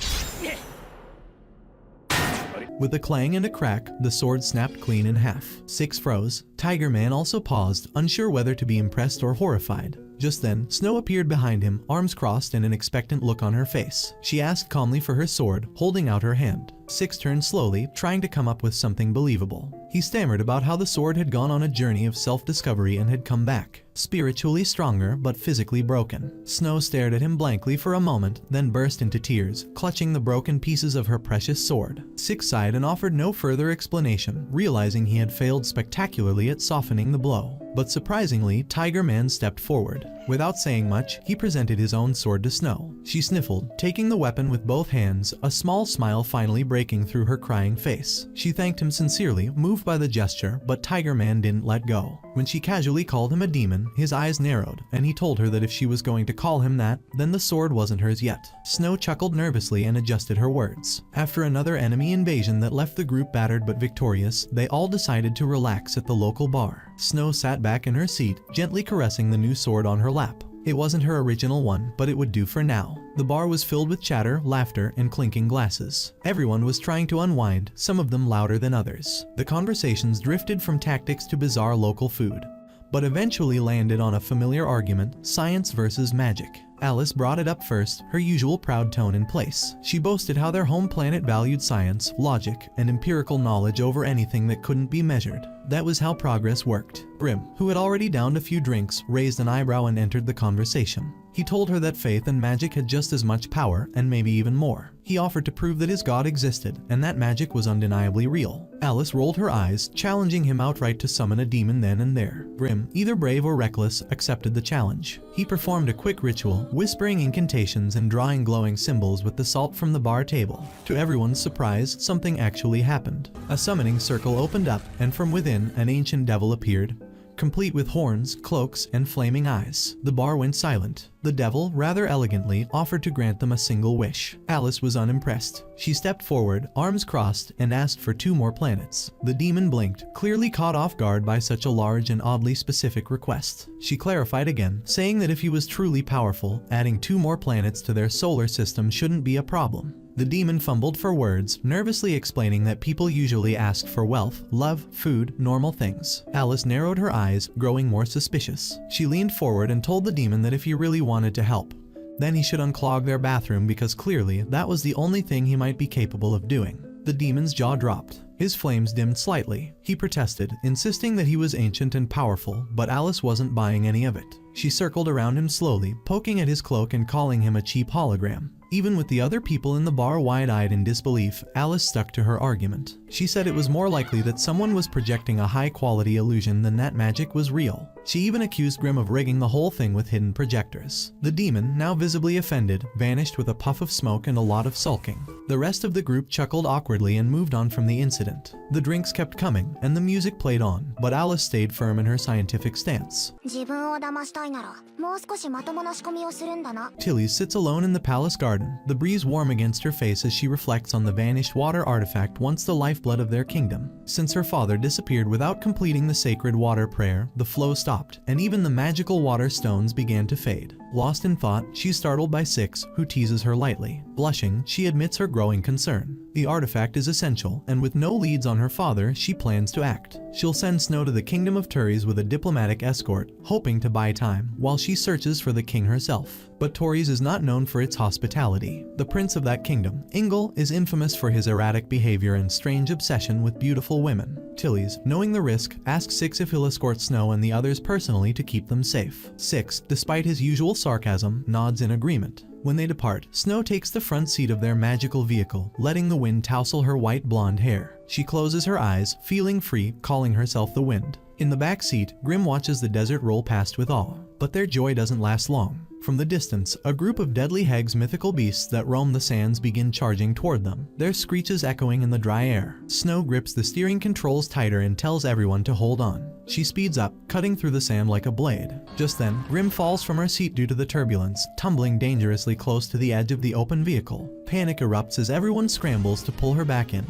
With a clang and a crack, the sword snapped clean in half. Six froze. Tiger Man also paused, unsure whether to be impressed or horrified. Just then, Snow appeared behind him, arms crossed and an expectant look on her face. She asked calmly for her sword, holding out her hand. Six turned slowly, trying to come up with something believable. He stammered about how the sword had gone on a journey of self-discovery and had come back, spiritually stronger but physically broken. Snow stared at him blankly for a moment, then burst into tears, clutching the broken pieces of her precious sword. Six sighed and offered no further explanation, realizing he had failed spectacularly at softening the blow. But surprisingly, Tiger Man stepped forward. Without saying much, he presented his own sword to Snow. She sniffled, taking the weapon with both hands, a small smile finally breaking through her crying face. She thanked him sincerely, moved by the gesture, but Tiger Man didn't let go. When she casually called him a demon, his eyes narrowed, and he told her that if she was going to call him that, then the sword wasn't hers yet. Snow chuckled nervously and adjusted her words. After another enemy invasion that left the group battered but victorious, they all decided to relax at the local bar. Snow sat back in her seat, gently caressing the new sword on her lap. It wasn't her original one, but it would do for now. The bar was filled with chatter, laughter, and clinking glasses. Everyone was trying to unwind, some of them louder than others. The conversations drifted from tactics to bizarre local food, but eventually landed on a familiar argument: science versus magic. Alice brought it up first, her usual proud tone in place. She boasted how their home planet valued science, logic, and empirical knowledge over anything that couldn't be measured. That was how progress worked. Grim, who had already downed a few drinks, raised an eyebrow and entered the conversation. He told her that faith and magic had just as much power, and maybe even more. He offered to prove that his god existed, and that magic was undeniably real. Alice rolled her eyes, challenging him outright to summon a demon then and there. Grim, either brave or reckless, accepted the challenge. He performed a quick ritual, whispering incantations and drawing glowing symbols with the salt from the bar table. To everyone's surprise, something actually happened. A summoning circle opened up, and from within, an ancient devil appeared, complete with horns, cloaks, and flaming eyes. The bar went silent. The devil, rather elegantly, offered to grant them a single wish. Alice was unimpressed. She stepped forward, arms crossed, and asked for 2 more planets. The demon blinked, clearly caught off guard by such a large and oddly specific request. She clarified again, saying that if he was truly powerful, adding 2 more planets to their solar system shouldn't be a problem. The demon fumbled for words, nervously explaining that people usually ask for wealth, love, food, normal things. Alice narrowed her eyes, growing more suspicious. She leaned forward and told the demon that if he really wanted to help, then he should unclog their bathroom because clearly that was the only thing he might be capable of doing. The demon's jaw dropped. His flames dimmed slightly. He protested, insisting that he was ancient and powerful, but Alice wasn't buying any of it. She circled around him slowly, poking at his cloak and calling him a cheap hologram. Even with the other people in the bar wide-eyed in disbelief, Alice stuck to her argument. She said it was more likely that someone was projecting a high-quality illusion than that magic was real. She even accused Grim of rigging the whole thing with hidden projectors. The demon, now visibly offended, vanished with a puff of smoke and a lot of sulking. The rest of the group chuckled awkwardly and moved on from the incident. The drinks kept coming, and the music played on, but Alice stayed firm in her scientific stance. Tilly sits alone in the palace garden, the breeze warm against her face as she reflects on the vanished water artifact once the lifeblood of their kingdom. Since her father disappeared without completing the sacred water prayer, the flow stopped, and even the magical water stones began to fade. Lost in thought, she's startled by Six, who teases her lightly. Blushing, she admits her growing concern. The artifact is essential, and with no leads on her father, she plans to act. She'll send Snow to the kingdom of Turis with a diplomatic escort, hoping to buy time, while she searches for the king herself. But Turis is not known for its hospitality. The prince of that kingdom, Ingle, is infamous for his erratic behavior and strange obsession with beautiful women. Tilly's, knowing the risk, asks Six if he'll escort Snow and the others personally to keep them safe. Six, despite his usual sarcasm, nods in agreement. When they depart, Snow takes the front seat of their magical vehicle, letting the wind tousle her white blonde hair. She closes her eyes, feeling free, calling herself the wind. In the back seat, Grim watches the desert roll past with awe. But their joy doesn't last long. From the distance, a group of deadly hags, mythical beasts that roam the sands, begin charging toward them, their screeches echoing in the dry air. Snow grips the steering controls tighter and tells everyone to hold on. She speeds up, cutting through the sand like a blade. Just then, Grim falls from her seat due to the turbulence, tumbling dangerously close to the edge of the open vehicle. Panic erupts as everyone scrambles to pull her back in,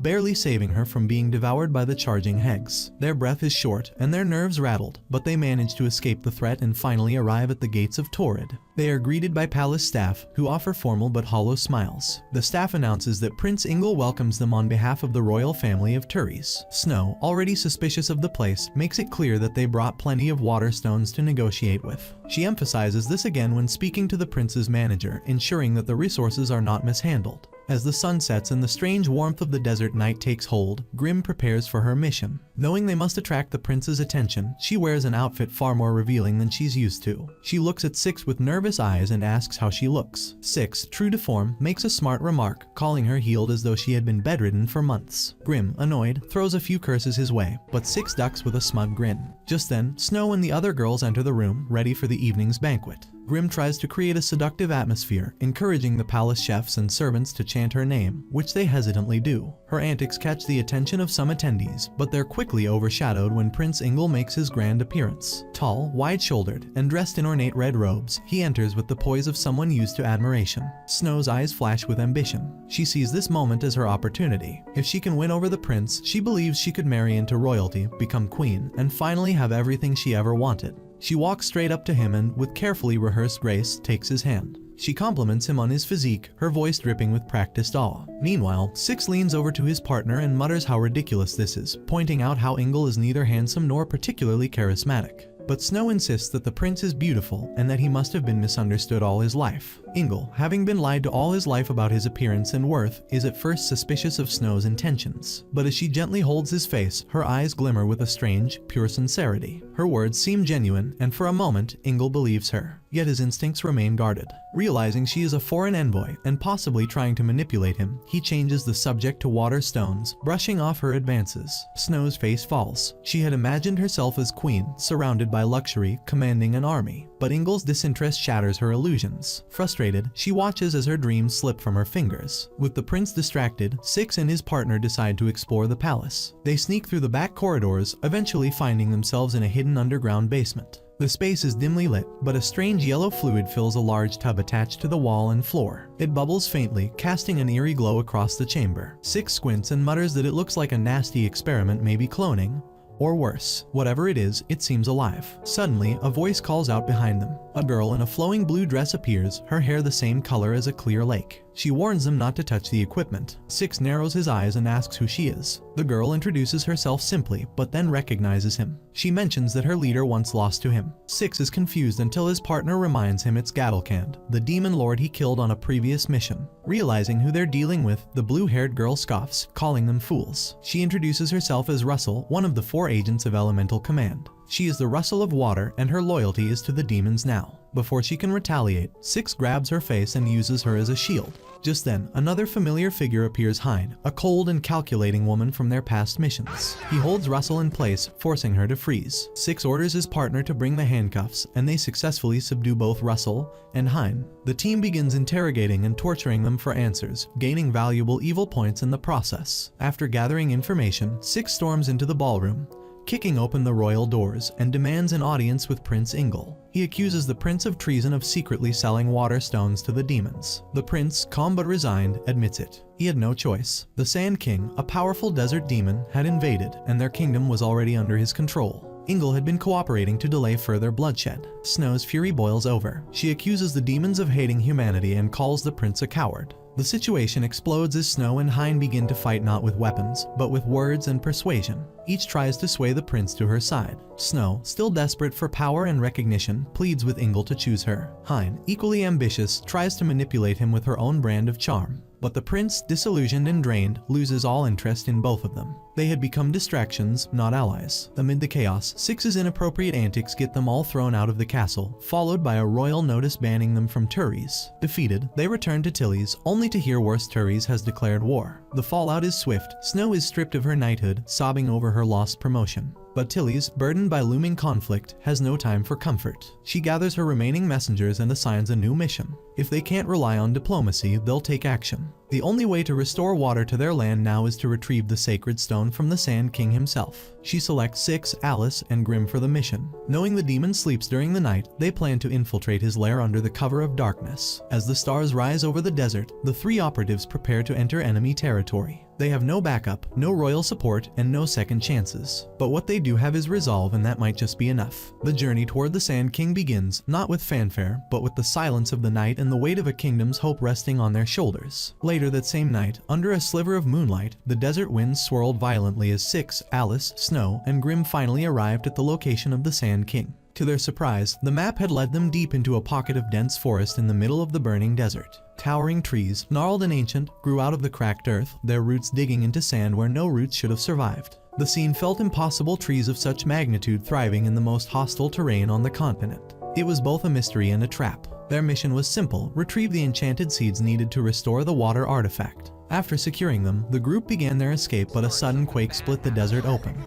barely saving her from being devoured by the charging hags. Their breath is short and their nerves rattled, but they manage to escape the threat and finally arrive at the gates of Torrid. They are greeted by palace staff, who offer formal but hollow smiles. The staff announces that Prince Ingle welcomes them on behalf of the royal family of Turis. Snow, already suspicious of the place, makes it clear that they brought plenty of water stones to negotiate with. She emphasizes this again when speaking to the prince's manager, ensuring that the resources are not mishandled. As the sun sets and the strange warmth of the desert night takes hold, Grim prepares for her mission. Knowing they must attract the prince's attention, she wears an outfit far more revealing than she's used to. She looks at Six with nervous eyes and asks how she looks. Six, true to form, makes a smart remark, calling her healed as though she had been bedridden for months. Grim, annoyed, throws a few curses his way, but Six ducks with a smug grin. Just then, Snow and the other girls enter the room, ready for the evening's banquet. Grim tries to create a seductive atmosphere, encouraging the palace chefs and servants to chant her name, which they hesitantly do. Her antics catch the attention of some attendees, but they're quickly overshadowed when Prince Ingle makes his grand appearance. Tall, wide-shouldered, and dressed in ornate red robes, he enters with the poise of someone used to admiration. Snow's eyes flash with ambition. She sees this moment as her opportunity. If she can win over the prince, she believes she could marry into royalty, become queen, and finally have everything she ever wanted. She walks straight up to him and, with carefully rehearsed grace, takes his hand. She compliments him on his physique, her voice dripping with practiced awe. Meanwhile, Six leans over to his partner and mutters how ridiculous this is, pointing out how Ingle is neither handsome nor particularly charismatic. but Snow insists that the prince is beautiful and that he must have been misunderstood all his life. Ingle, having been lied to all his life about his appearance and worth, is at first suspicious of Snow's intentions, but as she gently holds his face, her eyes glimmer with a strange, pure sincerity. Her words seem genuine, and for a moment, Ingle believes her. Yet his instincts remain guarded. Realizing she is a foreign envoy and possibly trying to manipulate him, he changes the subject to water stones, brushing off her advances. Snow's face falls. She had imagined herself as queen, surrounded by luxury, commanding an army. But Ingle's disinterest shatters her illusions. Frustrated, she watches as her dreams slip from her fingers. With the prince distracted, Six and his partner decide to explore the palace. They sneak through the back corridors, eventually finding themselves in a hidden underground basement. The space is dimly lit, but a strange yellow fluid fills a large tub attached to the wall and floor. It bubbles faintly, casting an eerie glow across the chamber. Six squints and mutters that it looks like a nasty experiment, maybe cloning. Or worse, whatever it is, it seems alive. Suddenly, a voice calls out behind them. A girl in a flowing blue dress appears, her hair the same color as a clear lake. She warns them not to touch the equipment. Six narrows his eyes and asks who she is. The girl introduces herself simply, but then recognizes him. She mentions that her leader once lost to him. Six is confused until his partner reminds him it's Gaddlecand, the demon lord he killed on a previous mission. Realizing who they're dealing with, the blue-haired girl scoffs, calling them fools. She introduces herself as Russell, one of the 4 agents of Elemental Command. She is the Russell of Water, and her loyalty is to the demons now. Before she can retaliate, Six grabs her face and uses her as a shield. Just then, another familiar figure appears behind, a cold and calculating woman from their past missions. He holds Russell in place, forcing her to freeze. Six orders his partner to bring the handcuffs, and they successfully subdue both Russell and Hein. The team begins interrogating and torturing them for answers, gaining valuable evil points in the process. After gathering information, Six storms into the ballroom, kicking open the royal doors, and demands an audience with Prince Ingle. He accuses the prince of treason of secretly selling water stones to the demons. The prince, calm but resigned, admits it. He had no choice. The Sand King, a powerful desert demon, had invaded, and their kingdom was already under his control. Ingle had been cooperating to delay further bloodshed. Snow's fury boils over. She accuses the demons of hating humanity and calls the prince a coward. The situation explodes as Snow and Hein begin to fight not with weapons, but with words and persuasion. Each tries to sway the prince to her side. Snow, still desperate for power and recognition, pleads with Ingle to choose her. Hein, equally ambitious, tries to manipulate him with her own brand of charm. But the prince, disillusioned and drained, loses all interest in both of them. They had become distractions, not allies. Amid the chaos, Six's inappropriate antics get them all thrown out of the castle, followed by a royal notice banning them from Turries. Defeated, they return to Tilly's, only to hear worse Turries has declared war. The fallout is swift. Snow is stripped of her knighthood, sobbing over her lost promotion. But Tilly's, burdened by looming conflict, has no time for comfort. She gathers her remaining messengers and assigns a new mission. If they can't rely on diplomacy, they'll take action. The only way to restore water to their land now is to retrieve the sacred stone from the Sand King himself. She selects Six, Alice, and Grim for the mission. Knowing the demon sleeps during the night, they plan to infiltrate his lair under the cover of darkness. As the stars rise over the desert, the 3 operatives prepare to enter enemy territory. They have no backup, no royal support, and no second chances. But what they do have is resolve, and that might just be enough. The journey toward the Sand King begins, not with fanfare, but with the silence of the night and the weight of a kingdom's hope resting on their shoulders. Later that same night, under a sliver of moonlight, the desert winds swirled violently as Six, Alice, Snow, and Grim finally arrived at the location of the Sand King. To their surprise, the map had led them deep into a pocket of dense forest in the middle of the burning desert. Towering trees, gnarled and ancient, grew out of the cracked earth, their roots digging into sand where no roots should have survived. The scene felt impossible, trees of such magnitude thriving in the most hostile terrain on the continent. It was both a mystery and a trap. Their mission was simple: retrieve the enchanted seeds needed to restore the water artifact. After securing them, the group began their escape, but a sudden quake split the desert open.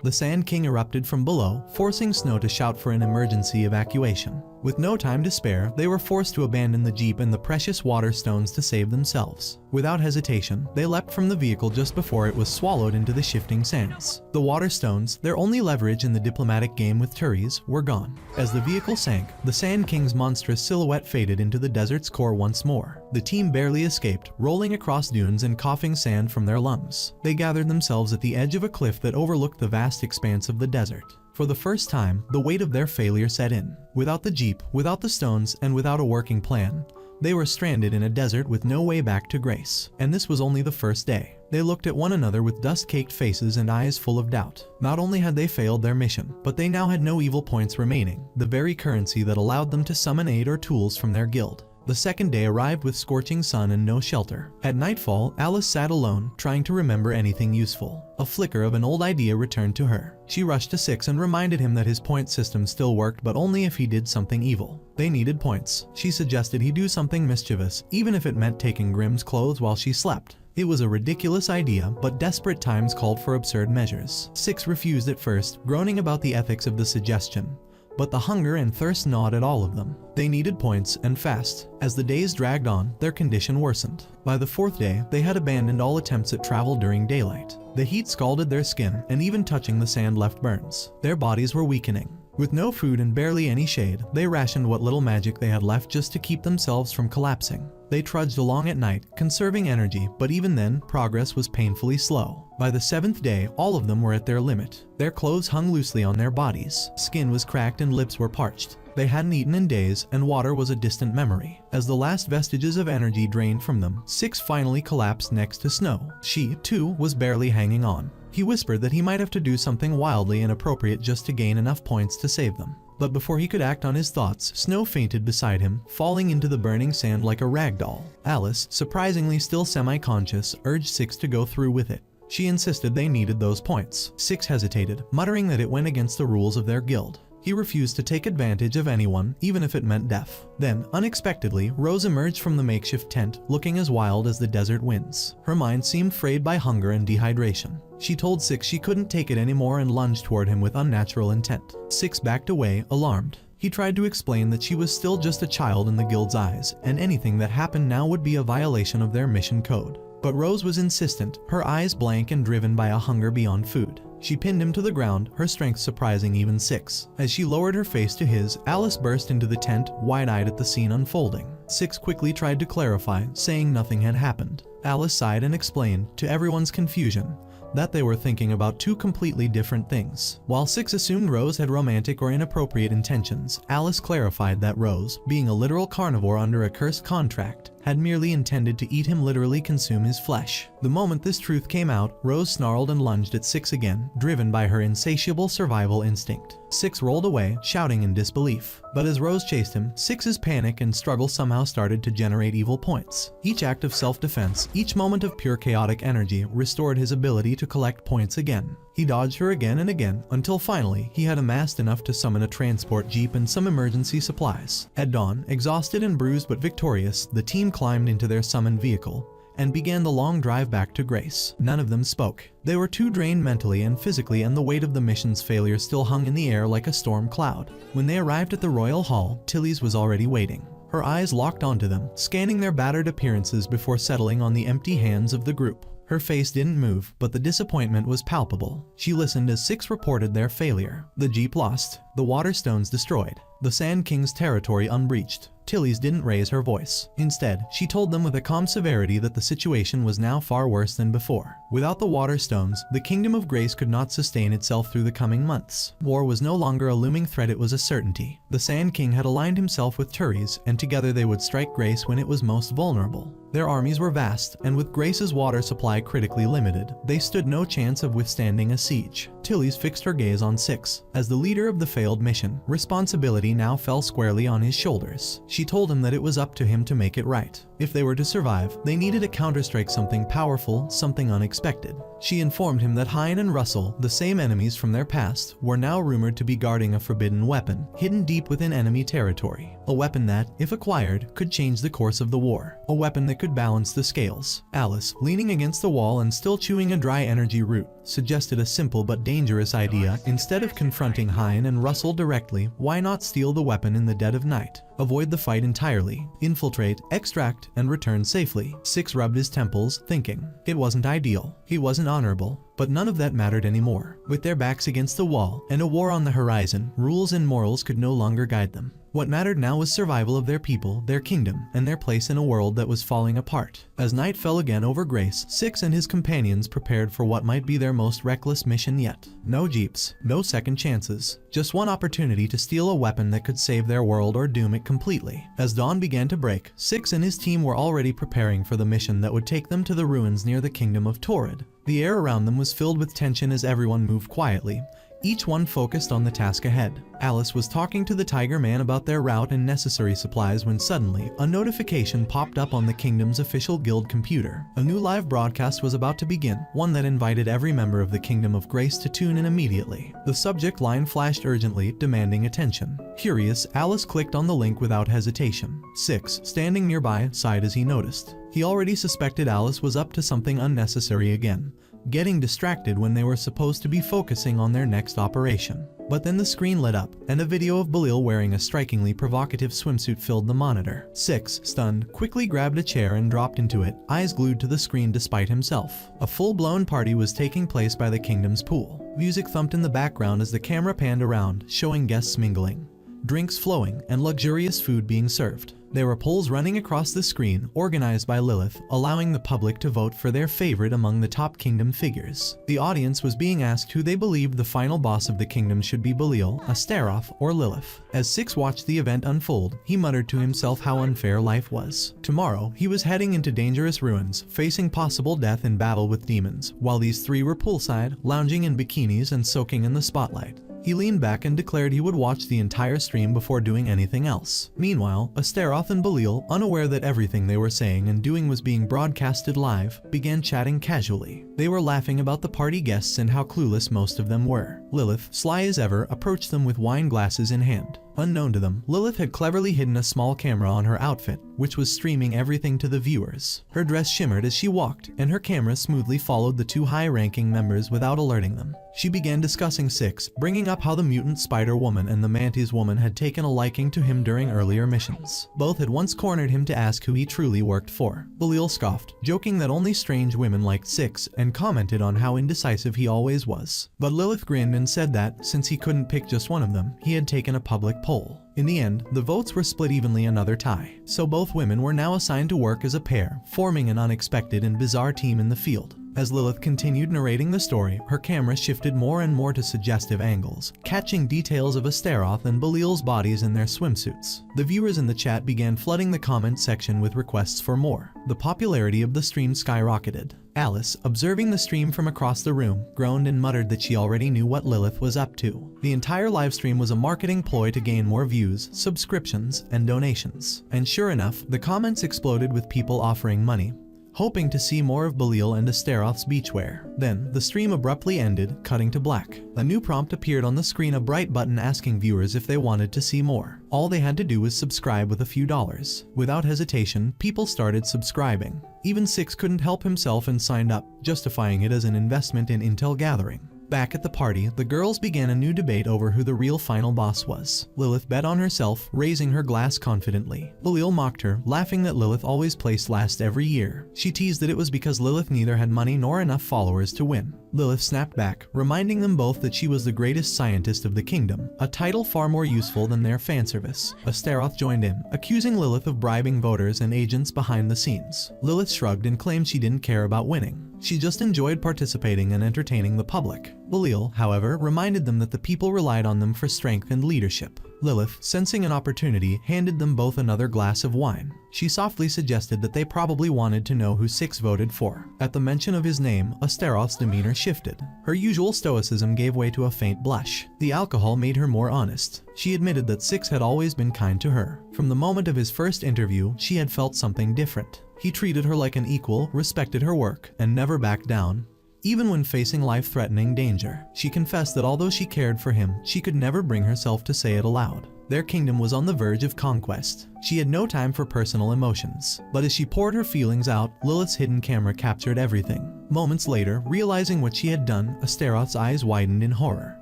The Sand King erupted from below, forcing Snow to shout for an emergency evacuation. With no time to spare, they were forced to abandon the jeep and the precious water stones to save themselves. Without hesitation, they leapt from the vehicle just before it was swallowed into the shifting sands. The water stones, their only leverage in the diplomatic game with Turries, were gone. As the vehicle sank, the Sand King's monstrous silhouette faded into the desert's core once more. The team barely escaped, rolling across dunes and coughing sand from their lungs. They gathered themselves at the edge of a cliff that overlooked the vast expanse of the desert. For the first time, the weight of their failure set in. Without the jeep, without the stones, and without a working plan, they were stranded in a desert with no way back to grace. And this was only the first day. They looked at one another with dust-caked faces and eyes full of doubt. Not only had they failed their mission, but they now had no evil points remaining, the very currency that allowed them to summon aid or tools from their guild. The second day arrived with scorching sun and no shelter. At nightfall, Alice sat alone, trying to remember anything useful. A flicker of an old idea returned to her. She rushed to Six and reminded him that his point system still worked, but only if he did something evil. They needed points. She suggested he do something mischievous, even if it meant taking Grimm's clothes while she slept. It was a ridiculous idea, but desperate times called for absurd measures. Six refused at first, groaning about the ethics of the suggestion. But the hunger and thirst gnawed at all of them. They needed points, and fast. As the days dragged on, their condition worsened. By the fourth day, they had abandoned all attempts at travel during daylight. The heat scalded their skin, and even touching the sand left burns. Their bodies were weakening. With no food and barely any shade, they rationed what little magic they had left just to keep themselves from collapsing. They trudged along at night, conserving energy, but even then, progress was painfully slow. By the seventh day, all of them were at their limit. Their clothes hung loosely on their bodies. Skin was cracked and lips were parched. They hadn't eaten in days, and water was a distant memory. As the last vestiges of energy drained from them, Six finally collapsed next to Snow. She, too, was barely hanging on. He whispered that he might have to do something wildly inappropriate just to gain enough points to save them. But before he could act on his thoughts, Snow fainted beside him, falling into the burning sand like a rag doll. Alice, surprisingly still semi-conscious, urged Six to go through with it. She insisted they needed those points. Six hesitated, muttering that it went against the rules of their guild. He refused to take advantage of anyone, even if it meant death. Then, unexpectedly, Rose emerged from the makeshift tent, looking as wild as the desert winds. Her mind seemed frayed by hunger and dehydration. She told Six she couldn't take it anymore and lunged toward him with unnatural intent. Six backed away, alarmed. He tried to explain that she was still just a child in the guild's eyes, and anything that happened now would be a violation of their mission code. But Rose was insistent, her eyes blank and driven by a hunger beyond food. She pinned him to the ground, her strength surprising even Six. As she lowered her face to his, Alice burst into the tent, wide-eyed at the scene unfolding. Six quickly tried to clarify, saying nothing had happened. Alice sighed and explained, to everyone's confusion, that they were thinking about two completely different things. While Six assumed Rose had romantic or inappropriate intentions, Alice clarified that Rose, being a literal carnivore under a cursed contract, had merely intended to eat him, literally consume his flesh. The moment this truth came out, Rose snarled and lunged at Six again, driven by her insatiable survival instinct. Six rolled away, shouting in disbelief. But as Rose chased him, Six's panic and struggle somehow started to generate evil points. Each act of self-defense, each moment of pure chaotic energy, restored his ability to collect points again. He dodged her again and again, until finally he had amassed enough to summon a transport jeep and some emergency supplies. At dawn, exhausted and bruised but victorious, the team climbed into their summoned vehicle and began the long drive back to Grace. None of them spoke. They were too drained mentally and physically, and the weight of the mission's failure still hung in the air like a storm cloud. When they arrived at the Royal Hall, Tilly's was already waiting. Her eyes locked onto them, scanning their battered appearances before settling on the empty hands of the group. Her face didn't move, but the disappointment was palpable. She listened as Six reported their failure. The jeep lost, the water stones destroyed, the Sand King's territory unbreached. Tilly's didn't raise her voice. Instead, she told them with a calm severity that the situation was now far worse than before. Without the water stones, the Kingdom of Grace could not sustain itself through the coming months. War was no longer a looming threat, it was a certainty. The Sand King had aligned himself with Turi's, and together they would strike Grace when it was most vulnerable. Their armies were vast, and with Grace's water supply critically limited, they stood no chance of withstanding a siege. Tilly's fixed her gaze on Six. As the leader of the failed mission, responsibility now fell squarely on his shoulders. She told him that it was up to him to make it right. If they were to survive, they needed a counterstrike, something powerful, something unexpected. She informed him that Hine and Russell, the same enemies from their past, were now rumored to be guarding a forbidden weapon, hidden deep within enemy territory. A weapon that, if acquired, could change the course of the war. A weapon that could balance the scales. Alice, leaning against the wall and still chewing a dry energy root, suggested a simple but dangerous idea. Instead of confronting Hine and Russell directly, why not steal the weapon in the dead of night? Avoid the fight entirely, infiltrate, extract, and return safely. Six rubbed his temples, thinking. It wasn't ideal. He wasn't honorable. But none of that mattered anymore. With their backs against the wall and a war on the horizon, rules and morals could no longer guide them. What mattered now was survival of their people, their kingdom, and their place in a world that was falling apart. As night fell again over Grace, Six and his companions prepared for what might be their most reckless mission yet. No jeeps, no second chances, just one opportunity to steal a weapon that could save their world or doom it completely. As dawn began to break, Six and his team were already preparing for the mission that would take them to the ruins near the kingdom of Torrid. The air around them was filled with tension as everyone moved quietly, each one focused on the task ahead. Alice was talking to the Tiger Man about their route and necessary supplies when suddenly, a notification popped up on the kingdom's official guild computer. A new live broadcast was about to begin, one that invited every member of the Kingdom of Grace to tune in immediately. The subject line flashed urgently, demanding attention. Curious, Alice clicked on the link without hesitation. Six, standing nearby, sighed as he noticed. He already suspected Alice was up to something unnecessary again, getting distracted when they were supposed to be focusing on their next operation. But then the screen lit up, and a video of Belil wearing a strikingly provocative swimsuit filled the monitor. Six, stunned, quickly grabbed a chair and dropped into it, eyes glued to the screen despite himself. A full-blown party was taking place by the kingdom's pool. Music thumped in the background as the camera panned around, showing guests mingling, drinks flowing, and luxurious food being served. There were polls running across the screen, organized by Lilith, allowing the public to vote for their favorite among the top kingdom figures. The audience was being asked who they believed the final boss of the kingdom should be: Belil, Astaroth, or Lilith. As Six watched the event unfold, he muttered to himself how unfair life was. Tomorrow, he was heading into dangerous ruins, facing possible death in battle with demons, while these three were poolside, lounging in bikinis and soaking in the spotlight. He leaned back and declared he would watch the entire stream before doing anything else. Meanwhile, Astaroth and Belil, unaware that everything they were saying and doing was being broadcasted live, began chatting casually. They were laughing about the party guests and how clueless most of them were. Lilith, sly as ever, approached them with wine glasses in hand. Unknown to them, Lilith had cleverly hidden a small camera on her outfit, which was streaming everything to the viewers. Her dress shimmered as she walked, and her camera smoothly followed the two high-ranking members without alerting them. She began discussing Six, bringing up how the mutant spider woman and the mantis woman had taken a liking to him during earlier missions. Both had once cornered him to ask who he truly worked for. Belil scoffed, joking that only strange women liked Six, and commented on how indecisive he always was. But Lilith grinned and said that, since he couldn't pick just one of them, he had taken a public poll. In the end, the votes were split evenly, another tie. So both women were now assigned to work as a pair, forming an unexpected and bizarre team in the field. As Lilith continued narrating the story, her camera shifted more and more to suggestive angles, catching details of Astaroth and Belil's bodies in their swimsuits. The viewers in the chat began flooding the comment section with requests for more. The popularity of the stream skyrocketed. Alice, observing the stream from across the room, groaned and muttered that she already knew what Lilith was up to. The entire livestream was a marketing ploy to gain more views, subscriptions, and donations. And sure enough, the comments exploded with people offering money, hoping to see more of Belil and Astaroth's beachwear. Then, the stream abruptly ended, cutting to black. A new prompt appeared on the screen, a bright button asking viewers if they wanted to see more. All they had to do was subscribe with a few dollars. Without hesitation, people started subscribing. Even Six couldn't help himself and signed up, justifying it as an investment in intel gathering. Back at the party, the girls began a new debate over who the real final boss was. Lilith bet on herself, raising her glass confidently. Belil mocked her, laughing that Lilith always placed last every year. She teased that it was because Lilith neither had money nor enough followers to win. Lilith snapped back, reminding them both that she was the greatest scientist of the kingdom, a title far more useful than their fan service. Astaroth joined in, accusing Lilith of bribing voters and agents behind the scenes. Lilith shrugged and claimed she didn't care about winning. She just enjoyed participating and entertaining the public. Belil, however, reminded them that the people relied on them for strength and leadership. Lilith, sensing an opportunity, handed them both another glass of wine. She softly suggested that they probably wanted to know who Six voted for. At the mention of his name, Astaroth's demeanor shifted. Her usual stoicism gave way to a faint blush. The alcohol made her more honest. She admitted that Six had always been kind to her. From the moment of his first interview, she had felt something different. He treated her like an equal, respected her work, and never backed down. Even when facing life-threatening danger, she confessed that although she cared for him, she could never bring herself to say it aloud. Their kingdom was on the verge of conquest. She had no time for personal emotions. But as she poured her feelings out, Lilith's hidden camera captured everything. Moments later, realizing what she had done, Astaroth's eyes widened in horror.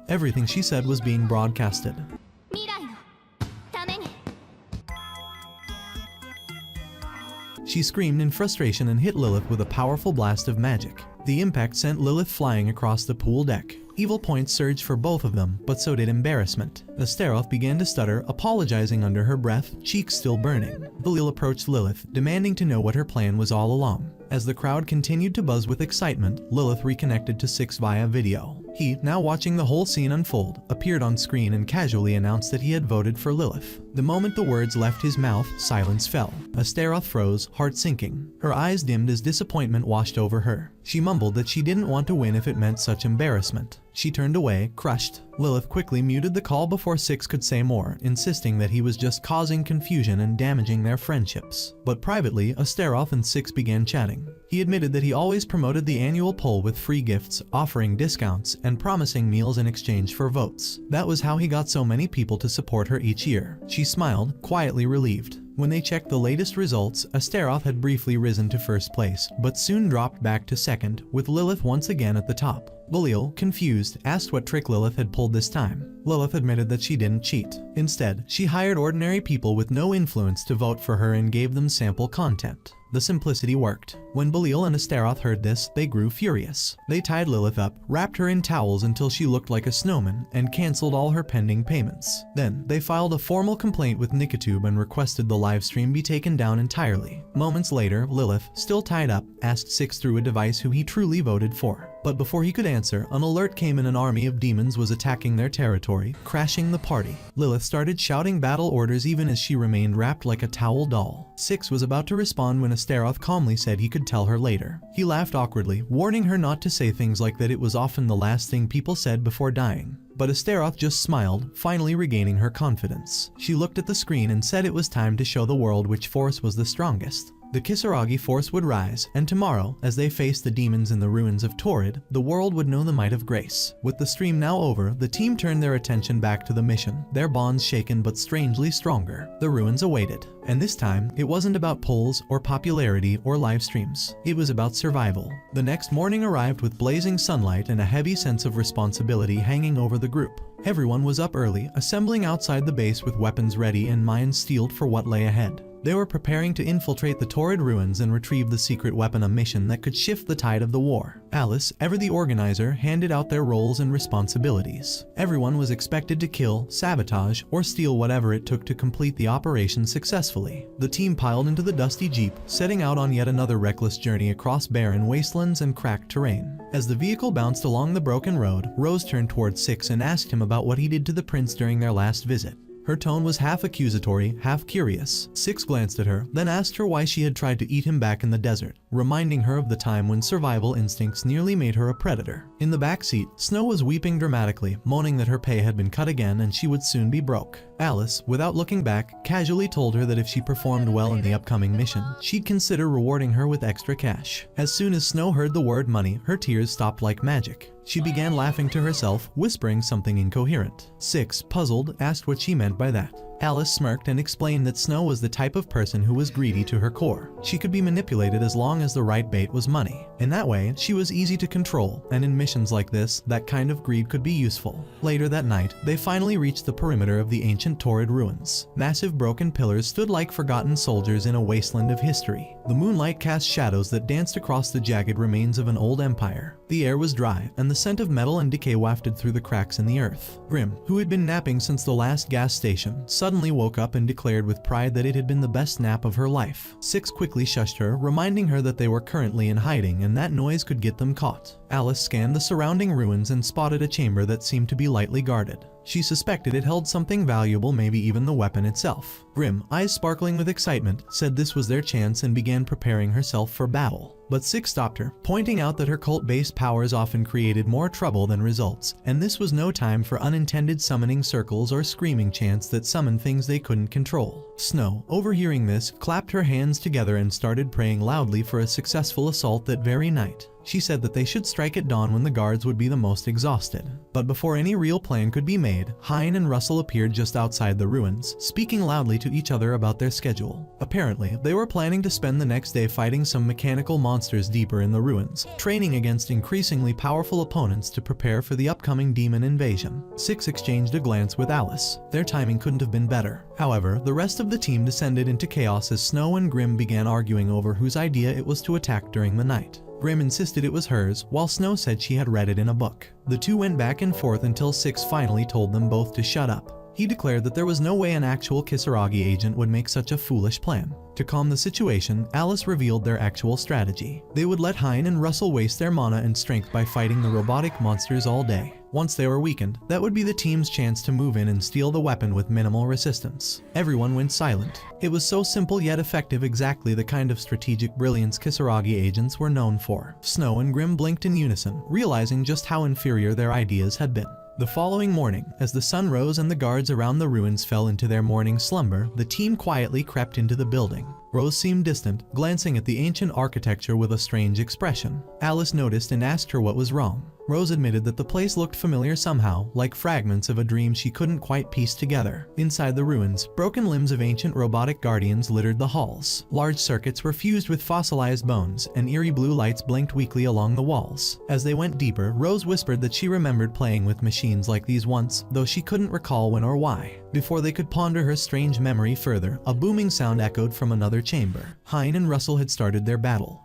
Everything she said was being broadcasted. She screamed in frustration and hit Lilith with a powerful blast of magic. The impact sent Lilith flying across the pool deck. Evil points surged for both of them, but so did embarrassment. Astaroth began to stutter, apologizing under her breath, cheeks still burning. Belil approached Lilith, demanding to know what her plan was all along. As the crowd continued to buzz with excitement, Lilith reconnected to Six via video. He, now watching the whole scene unfold, appeared on screen and casually announced that he had voted for Lilith. The moment the words left his mouth, silence fell. Astaroth froze, heart sinking. Her eyes dimmed as disappointment washed over her. She mumbled that she didn't want to win if it meant such embarrassment. She turned away, crushed. Lilith quickly muted the call before Six could say more, insisting that he was just causing confusion and damaging their friendships. But privately, Astaroth and Six began chatting. He admitted that he always promoted the annual poll with free gifts, offering discounts, and promising meals in exchange for votes. That was how he got so many people to support her each year. She smiled, quietly relieved. When they checked the latest results, Astaroth had briefly risen to first place, but soon dropped back to second, with Lilith once again at the top. Belil, confused, asked what trick Lilith had pulled this time. Lilith admitted that she didn't cheat. Instead, she hired ordinary people with no influence to vote for her and gave them sample content. The simplicity worked. When Belil and Astaroth heard this, they grew furious. They tied Lilith up, wrapped her in towels until she looked like a snowman, and cancelled all her pending payments. Then, they filed a formal complaint with Nicotube and requested the livestream be taken down entirely. Moments later, Lilith, still tied up, asked Six through a device who he truly voted for. But before he could answer, an alert came and an army of demons was attacking their territory, crashing the party. Lilith started shouting battle orders even as she remained wrapped like a towel doll. Six was about to respond when Astaroth calmly said he could tell her later. He laughed awkwardly, warning her not to say things like that. It was often the last thing people said before dying. But Astaroth just smiled, finally regaining her confidence. She looked at the screen and said it was time to show the world which force was the strongest. The Kisaragi force would rise, and tomorrow, as they faced the demons in the ruins of Torrid, the world would know the might of grace. With the stream now over, the team turned their attention back to the mission, their bonds shaken but strangely stronger. The ruins awaited. And this time, it wasn't about polls or popularity or live streams. It was about survival. The next morning arrived with blazing sunlight and a heavy sense of responsibility hanging over the group. Everyone was up early, assembling outside the base with weapons ready and minds steeled for what lay ahead. They were preparing to infiltrate the Torrid ruins and retrieve the secret weapon, a mission that could shift the tide of the war. Alice, ever the organizer, handed out their roles and responsibilities. Everyone was expected to kill, sabotage, or steal whatever it took to complete the operation successfully. The team piled into the dusty jeep, setting out on yet another reckless journey across barren wastelands and cracked terrain. As the vehicle bounced along the broken road, Rose turned towards Six and asked him about what he did to the prince during their last visit. Her tone was half accusatory, half curious. Six glanced at her, then asked her why she had tried to eat him back in the desert, reminding her of the time when survival instincts nearly made her a predator. In the back seat, Snow was weeping dramatically, moaning that her pay had been cut again and she would soon be broke. Alice, without looking back, casually told her that if she performed well in the upcoming mission, she'd consider rewarding her with extra cash. As soon as Snow heard the word money, her tears stopped like magic. She began laughing to herself, whispering something incoherent. Six, puzzled, asked what she meant by that. Alice smirked and explained that Snow was the type of person who was greedy to her core. She could be manipulated as long as the right bait was money. In that way, she was easy to control, and in missions like this, that kind of greed could be useful. Later that night, they finally reached the perimeter of the ancient Torrid ruins. Massive broken pillars stood like forgotten soldiers in a wasteland of history. The moonlight cast shadows that danced across the jagged remains of an old empire. The air was dry, and the scent of metal and decay wafted through the cracks in the earth. Grim, who had been napping since the last gas station, suddenly woke up and declared with pride that it had been the best nap of her life. Six quickly shushed her, reminding her that they were currently in hiding and that noise could get them caught. Alice scanned the surrounding ruins and spotted a chamber that seemed to be lightly guarded. She suspected it held something valuable, maybe even the weapon itself. Grim, eyes sparkling with excitement, said this was their chance and began preparing herself for battle. But Six stopped her, pointing out that her cult-based powers often created more trouble than results, and this was no time for unintended summoning circles or screaming chants that summoned things they couldn't control. Snow, overhearing this, clapped her hands together and started praying loudly for a successful assault that very night. She said that they should strike at dawn when the guards would be the most exhausted. But before any real plan could be made, Hein and Russell appeared just outside the ruins, speaking loudly to each other about their schedule. Apparently, they were planning to spend the next day fighting some mechanical monsters deeper in the ruins, training against increasingly powerful opponents to prepare for the upcoming demon invasion. Six exchanged a glance with Alice. Their timing couldn't have been better. However, the rest of the team descended into chaos as Snow and Grim began arguing over whose idea it was to attack during the night. Grim insisted it was hers, while Snow said she had read it in a book. The two went back and forth until Six finally told them both to shut up. He declared that there was no way an actual Kisaragi agent would make such a foolish plan. To calm the situation, Alice revealed their actual strategy. They would let Hein and Russell waste their mana and strength by fighting the robotic monsters all day. Once they were weakened, that would be the team's chance to move in and steal the weapon with minimal resistance. Everyone went silent. It was so simple yet effective, exactly the kind of strategic brilliance Kisaragi agents were known for. Snow and Grim blinked in unison, realizing just how inferior their ideas had been. The following morning, as the sun rose and the guards around the ruins fell into their morning slumber, the team quietly crept into the building. Rose seemed distant, glancing at the ancient architecture with a strange expression. Alice noticed and asked her what was wrong. Rose admitted that the place looked familiar somehow, like fragments of a dream she couldn't quite piece together. Inside the ruins, broken limbs of ancient robotic guardians littered the halls. Large circuits were fused with fossilized bones, and eerie blue lights blinked weakly along the walls. As they went deeper, Rose whispered that she remembered playing with machines like these once, though she couldn't recall when or why. Before they could ponder her strange memory further, a booming sound echoed from another chamber. Hein and Russell had started their battle.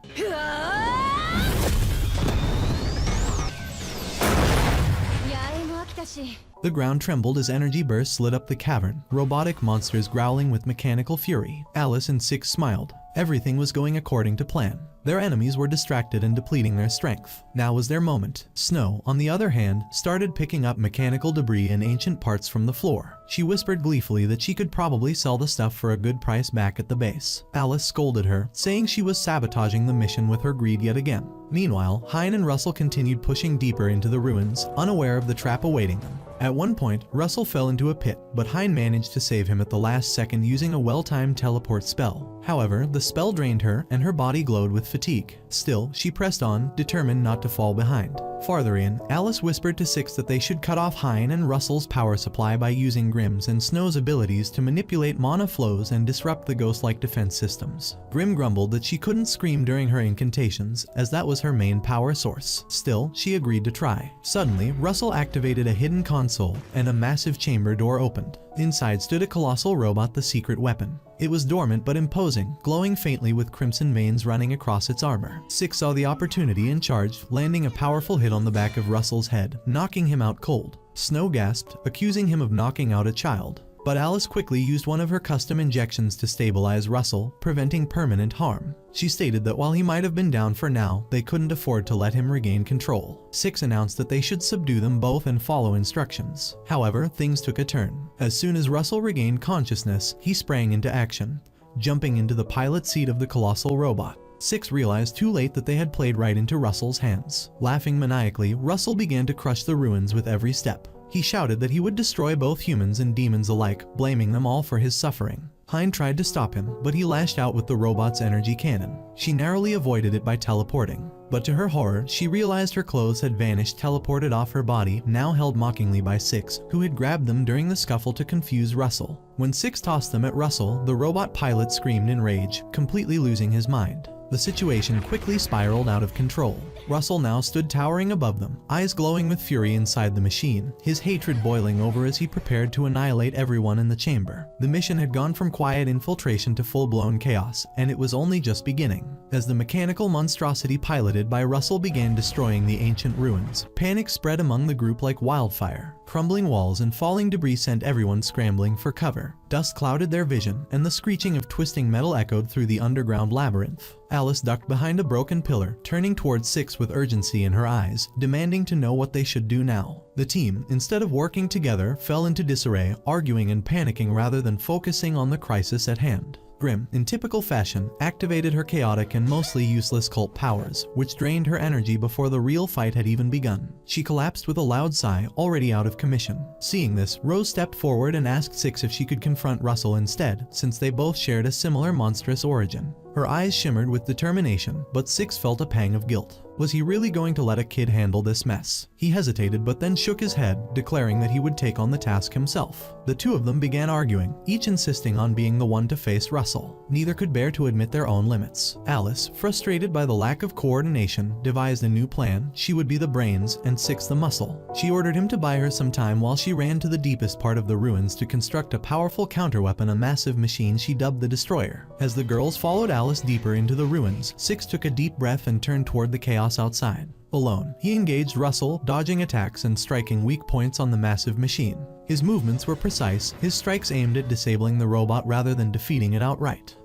The ground trembled as energy bursts lit up the cavern, robotic monsters growling with mechanical fury. Alice and Six smiled. Everything was going according to plan. Their enemies were distracted and depleting their strength. Now was their moment. Snow, on the other hand, started picking up mechanical debris and ancient parts from the floor. She whispered gleefully that she could probably sell the stuff for a good price back at the base. Alice scolded her, saying she was sabotaging the mission with her greed yet again. Meanwhile, Hein and Russell continued pushing deeper into the ruins, unaware of the trap awaiting them. At one point, Russell fell into a pit, but Hein managed to save him at the last second using a well-timed teleport spell. However, the spell drained her, and her body glowed with fatigue. Still, she pressed on, determined not to fall behind. Farther in, Alice whispered to Six that they should cut off Hein and Russell's power supply by using Grim's and Snow's abilities to manipulate mana flows and disrupt the ghost-like defense systems. Grim grumbled that she couldn't scream during her incantations, as that was her main power source. Still, she agreed to try. Suddenly, Russell activated a hidden console, and a massive chamber door opened. Inside stood a colossal robot, the secret weapon. It was dormant but imposing, glowing faintly with crimson veins running across its armor. Six saw the opportunity and charged, landing a powerful hit on the back of Russell's head, knocking him out cold. Snow gasped, accusing him of knocking out a child. But Alice quickly used one of her custom injections to stabilize Russell, preventing permanent harm. She stated that while he might have been down for now, they couldn't afford to let him regain control. Six announced that they should subdue them both and follow instructions. However, things took a turn. As soon as Russell regained consciousness, he sprang into action, jumping into the pilot seat of the colossal robot. Six realized too late that they had played right into Russell's hands. Laughing maniacally, Russell began to crush the ruins with every step. He shouted that he would destroy both humans and demons alike, blaming them all for his suffering. Hein tried to stop him, but he lashed out with the robot's energy cannon. She narrowly avoided it by teleporting. But to her horror, she realized her clothes had vanished, teleported off her body, now held mockingly by Six, who had grabbed them during the scuffle to confuse Russell. When Six tossed them at Russell, the robot pilot screamed in rage, completely losing his mind. The situation quickly spiraled out of control. Russell now stood towering above them, eyes glowing with fury inside the machine, his hatred boiling over as he prepared to annihilate everyone in the chamber. The mission had gone from quiet infiltration to full-blown chaos, and it was only just beginning. As the mechanical monstrosity piloted by Russell began destroying the ancient ruins, panic spread among the group like wildfire. Crumbling walls and falling debris sent everyone scrambling for cover. Dust clouded their vision, and the screeching of twisting metal echoed through the underground labyrinth. Alice ducked behind a broken pillar, turning towards Six with urgency in her eyes, demanding to know what they should do now. The team, instead of working together, fell into disarray, arguing and panicking rather than focusing on the crisis at hand. Grim, in typical fashion, activated her chaotic and mostly useless cult powers, which drained her energy before the real fight had even begun. She collapsed with a loud sigh, already out of commission. Seeing this, Rose stepped forward and asked Six if she could confront Russell instead, since they both shared a similar monstrous origin. Her eyes shimmered with determination, but Six felt a pang of guilt. Was he really going to let a kid handle this mess? He hesitated but then shook his head, declaring that he would take on the task himself. The two of them began arguing, each insisting on being the one to face Russell. Neither could bear to admit their own limits. Alice, frustrated by the lack of coordination, devised a new plan. She would be the brains and Six the muscle. She ordered him to buy her some time while she ran to the deepest part of the ruins to construct a powerful counterweapon, a massive machine she dubbed the Destroyer. As the girls followed Alice Alice deeper into the ruins, Six took a deep breath and turned toward the chaos outside. Alone, he engaged Russell, dodging attacks and striking weak points on the massive machine. His movements were precise, his strikes aimed at disabling the robot rather than defeating it outright.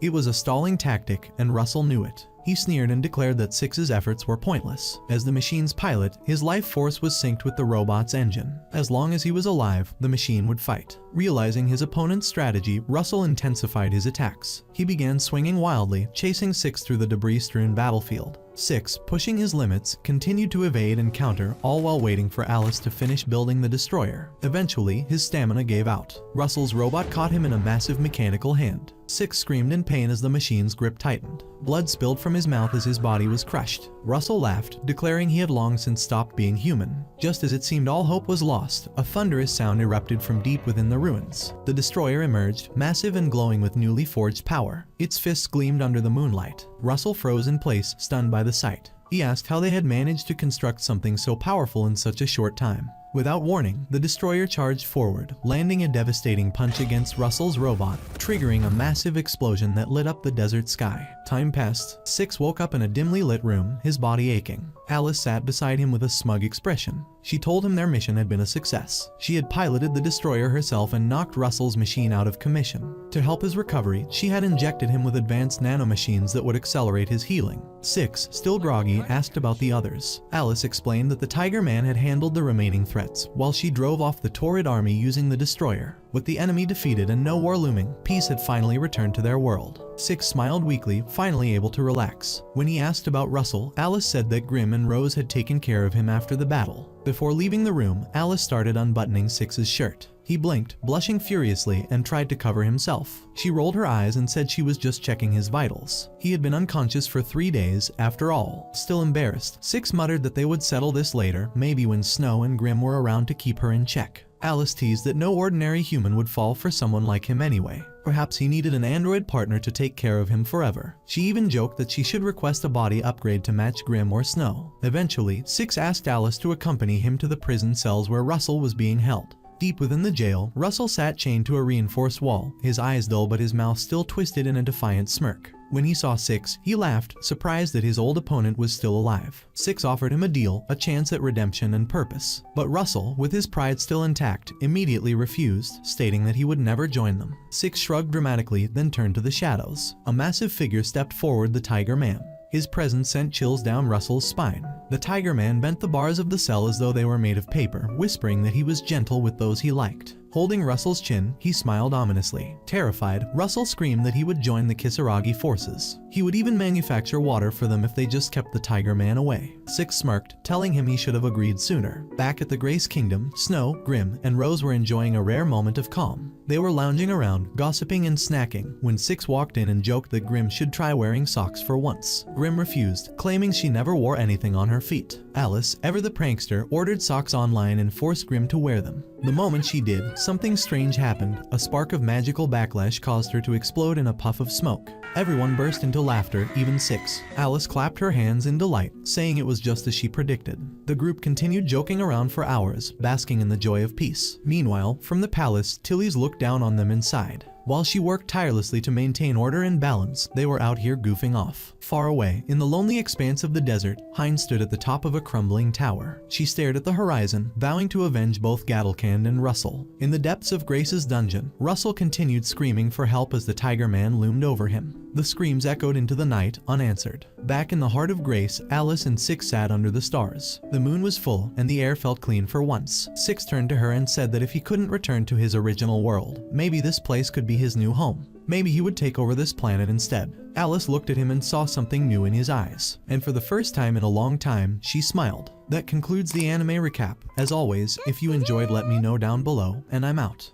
It was a stalling tactic, and Russell knew it. He sneered and declared that Six's efforts were pointless. As the machine's pilot, his life force was synced with the robot's engine. As long as he was alive, the machine would fight. Realizing his opponent's strategy, Russell intensified his attacks. He began swinging wildly, chasing Six through the debris-strewn battlefield. Six, pushing his limits, continued to evade and counter, all while waiting for Alice to finish building the destroyer. Eventually, his stamina gave out. Russell's robot caught him in a massive mechanical hand. Six screamed in pain as the machine's grip tightened. Blood spilled from his mouth as his body was crushed. Russell laughed, declaring he had long since stopped being human. Just as it seemed all hope was lost, a thunderous sound erupted from deep within the ruins. The destroyer emerged, massive and glowing with newly forged power. Its fists gleamed under the moonlight. Russell froze in place, stunned by the sight. He asked how they had managed to construct something so powerful in such a short time. Without warning, the destroyer charged forward, landing a devastating punch against Russell's robot, triggering a massive explosion that lit up the desert sky. Time passed. Six woke up in a dimly lit room, his body aching. Alice sat beside him with a smug expression. She told him their mission had been a success. She had piloted the destroyer herself and knocked Russell's machine out of commission. To help his recovery, she had injected him with advanced nanomachines that would accelerate his healing. Six, still groggy, asked about the others. Alice explained that the Tiger Man had handled the remaining threats, while she drove off the Torrid army using the destroyer. With the enemy defeated and no war looming, peace had finally returned to their world. Six smiled weakly, finally able to relax. When he asked about Russell, Alice said that Grim and Rose had taken care of him after the battle. Before leaving the room, Alice started unbuttoning Six's shirt. He blinked, blushing furiously, and tried to cover himself. She rolled her eyes and said she was just checking his vitals. He had been unconscious for 3 days, after all. Still embarrassed, Six muttered that they would settle this later, maybe when Snow and Grim were around to keep her in check. Alice teased that no ordinary human would fall for someone like him anyway. Perhaps he needed an android partner to take care of him forever. She even joked that she should request a body upgrade to match Grim or Snow. Eventually, Six asked Alice to accompany him to the prison cells where Russell was being held. Deep within the jail, Russell sat chained to a reinforced wall, his eyes dull but his mouth still twisted in a defiant smirk. When he saw Six, he laughed, surprised that his old opponent was still alive. Six offered him a deal, a chance at redemption and purpose. But Russell, with his pride still intact, immediately refused, stating that he would never join them. Six shrugged dramatically, then turned to the shadows. A massive figure stepped forward, the Tiger Man. His presence sent chills down Russell's spine. The Tiger Man bent the bars of the cell as though they were made of paper, whispering that he was gentle with those he liked. Holding Russell's chin, he smiled ominously. Terrified, Russell screamed that he would join the Kisaragi forces. He would even manufacture water for them if they just kept the Tiger Man away. Six smirked, telling him he should have agreed sooner. Back at the Grace Kingdom, Snow, Grim, and Rose were enjoying a rare moment of calm. They were lounging around, gossiping and snacking, when Six walked in and joked that Grim should try wearing socks for once. Grim refused, claiming she never wore anything on her feet. Alice, ever the prankster, ordered socks online and forced Grim to wear them. The moment she did, something strange happened. A spark of magical backlash caused her to explode in a puff of smoke. Everyone burst into laughter, even Six. Alice clapped her hands in delight, saying it was just as she predicted. The group continued joking around for hours, basking in the joy of peace. Meanwhile, from the palace, Tilly's looked down on them inside. While she worked tirelessly to maintain order and balance, they were out here goofing off. Far away, in the lonely expanse of the desert, Hein stood at the top of a crumbling tower. She stared at the horizon, vowing to avenge both Gattlecand and Russell. In the depths of Grace's dungeon, Russell continued screaming for help as the Tiger Man loomed over him. The screams echoed into the night, unanswered. Back in the heart of Grace, Alice and Six sat under the stars. The moon was full, and the air felt clean for once. Six turned to her and said that if he couldn't return to his original world, maybe this place could be his new home. Maybe he would take over this planet instead. Alice looked at him and saw something new in his eyes. And for the first time in a long time, she smiled. That concludes the anime recap. As always, if you enjoyed, let me know down below, and I'm out.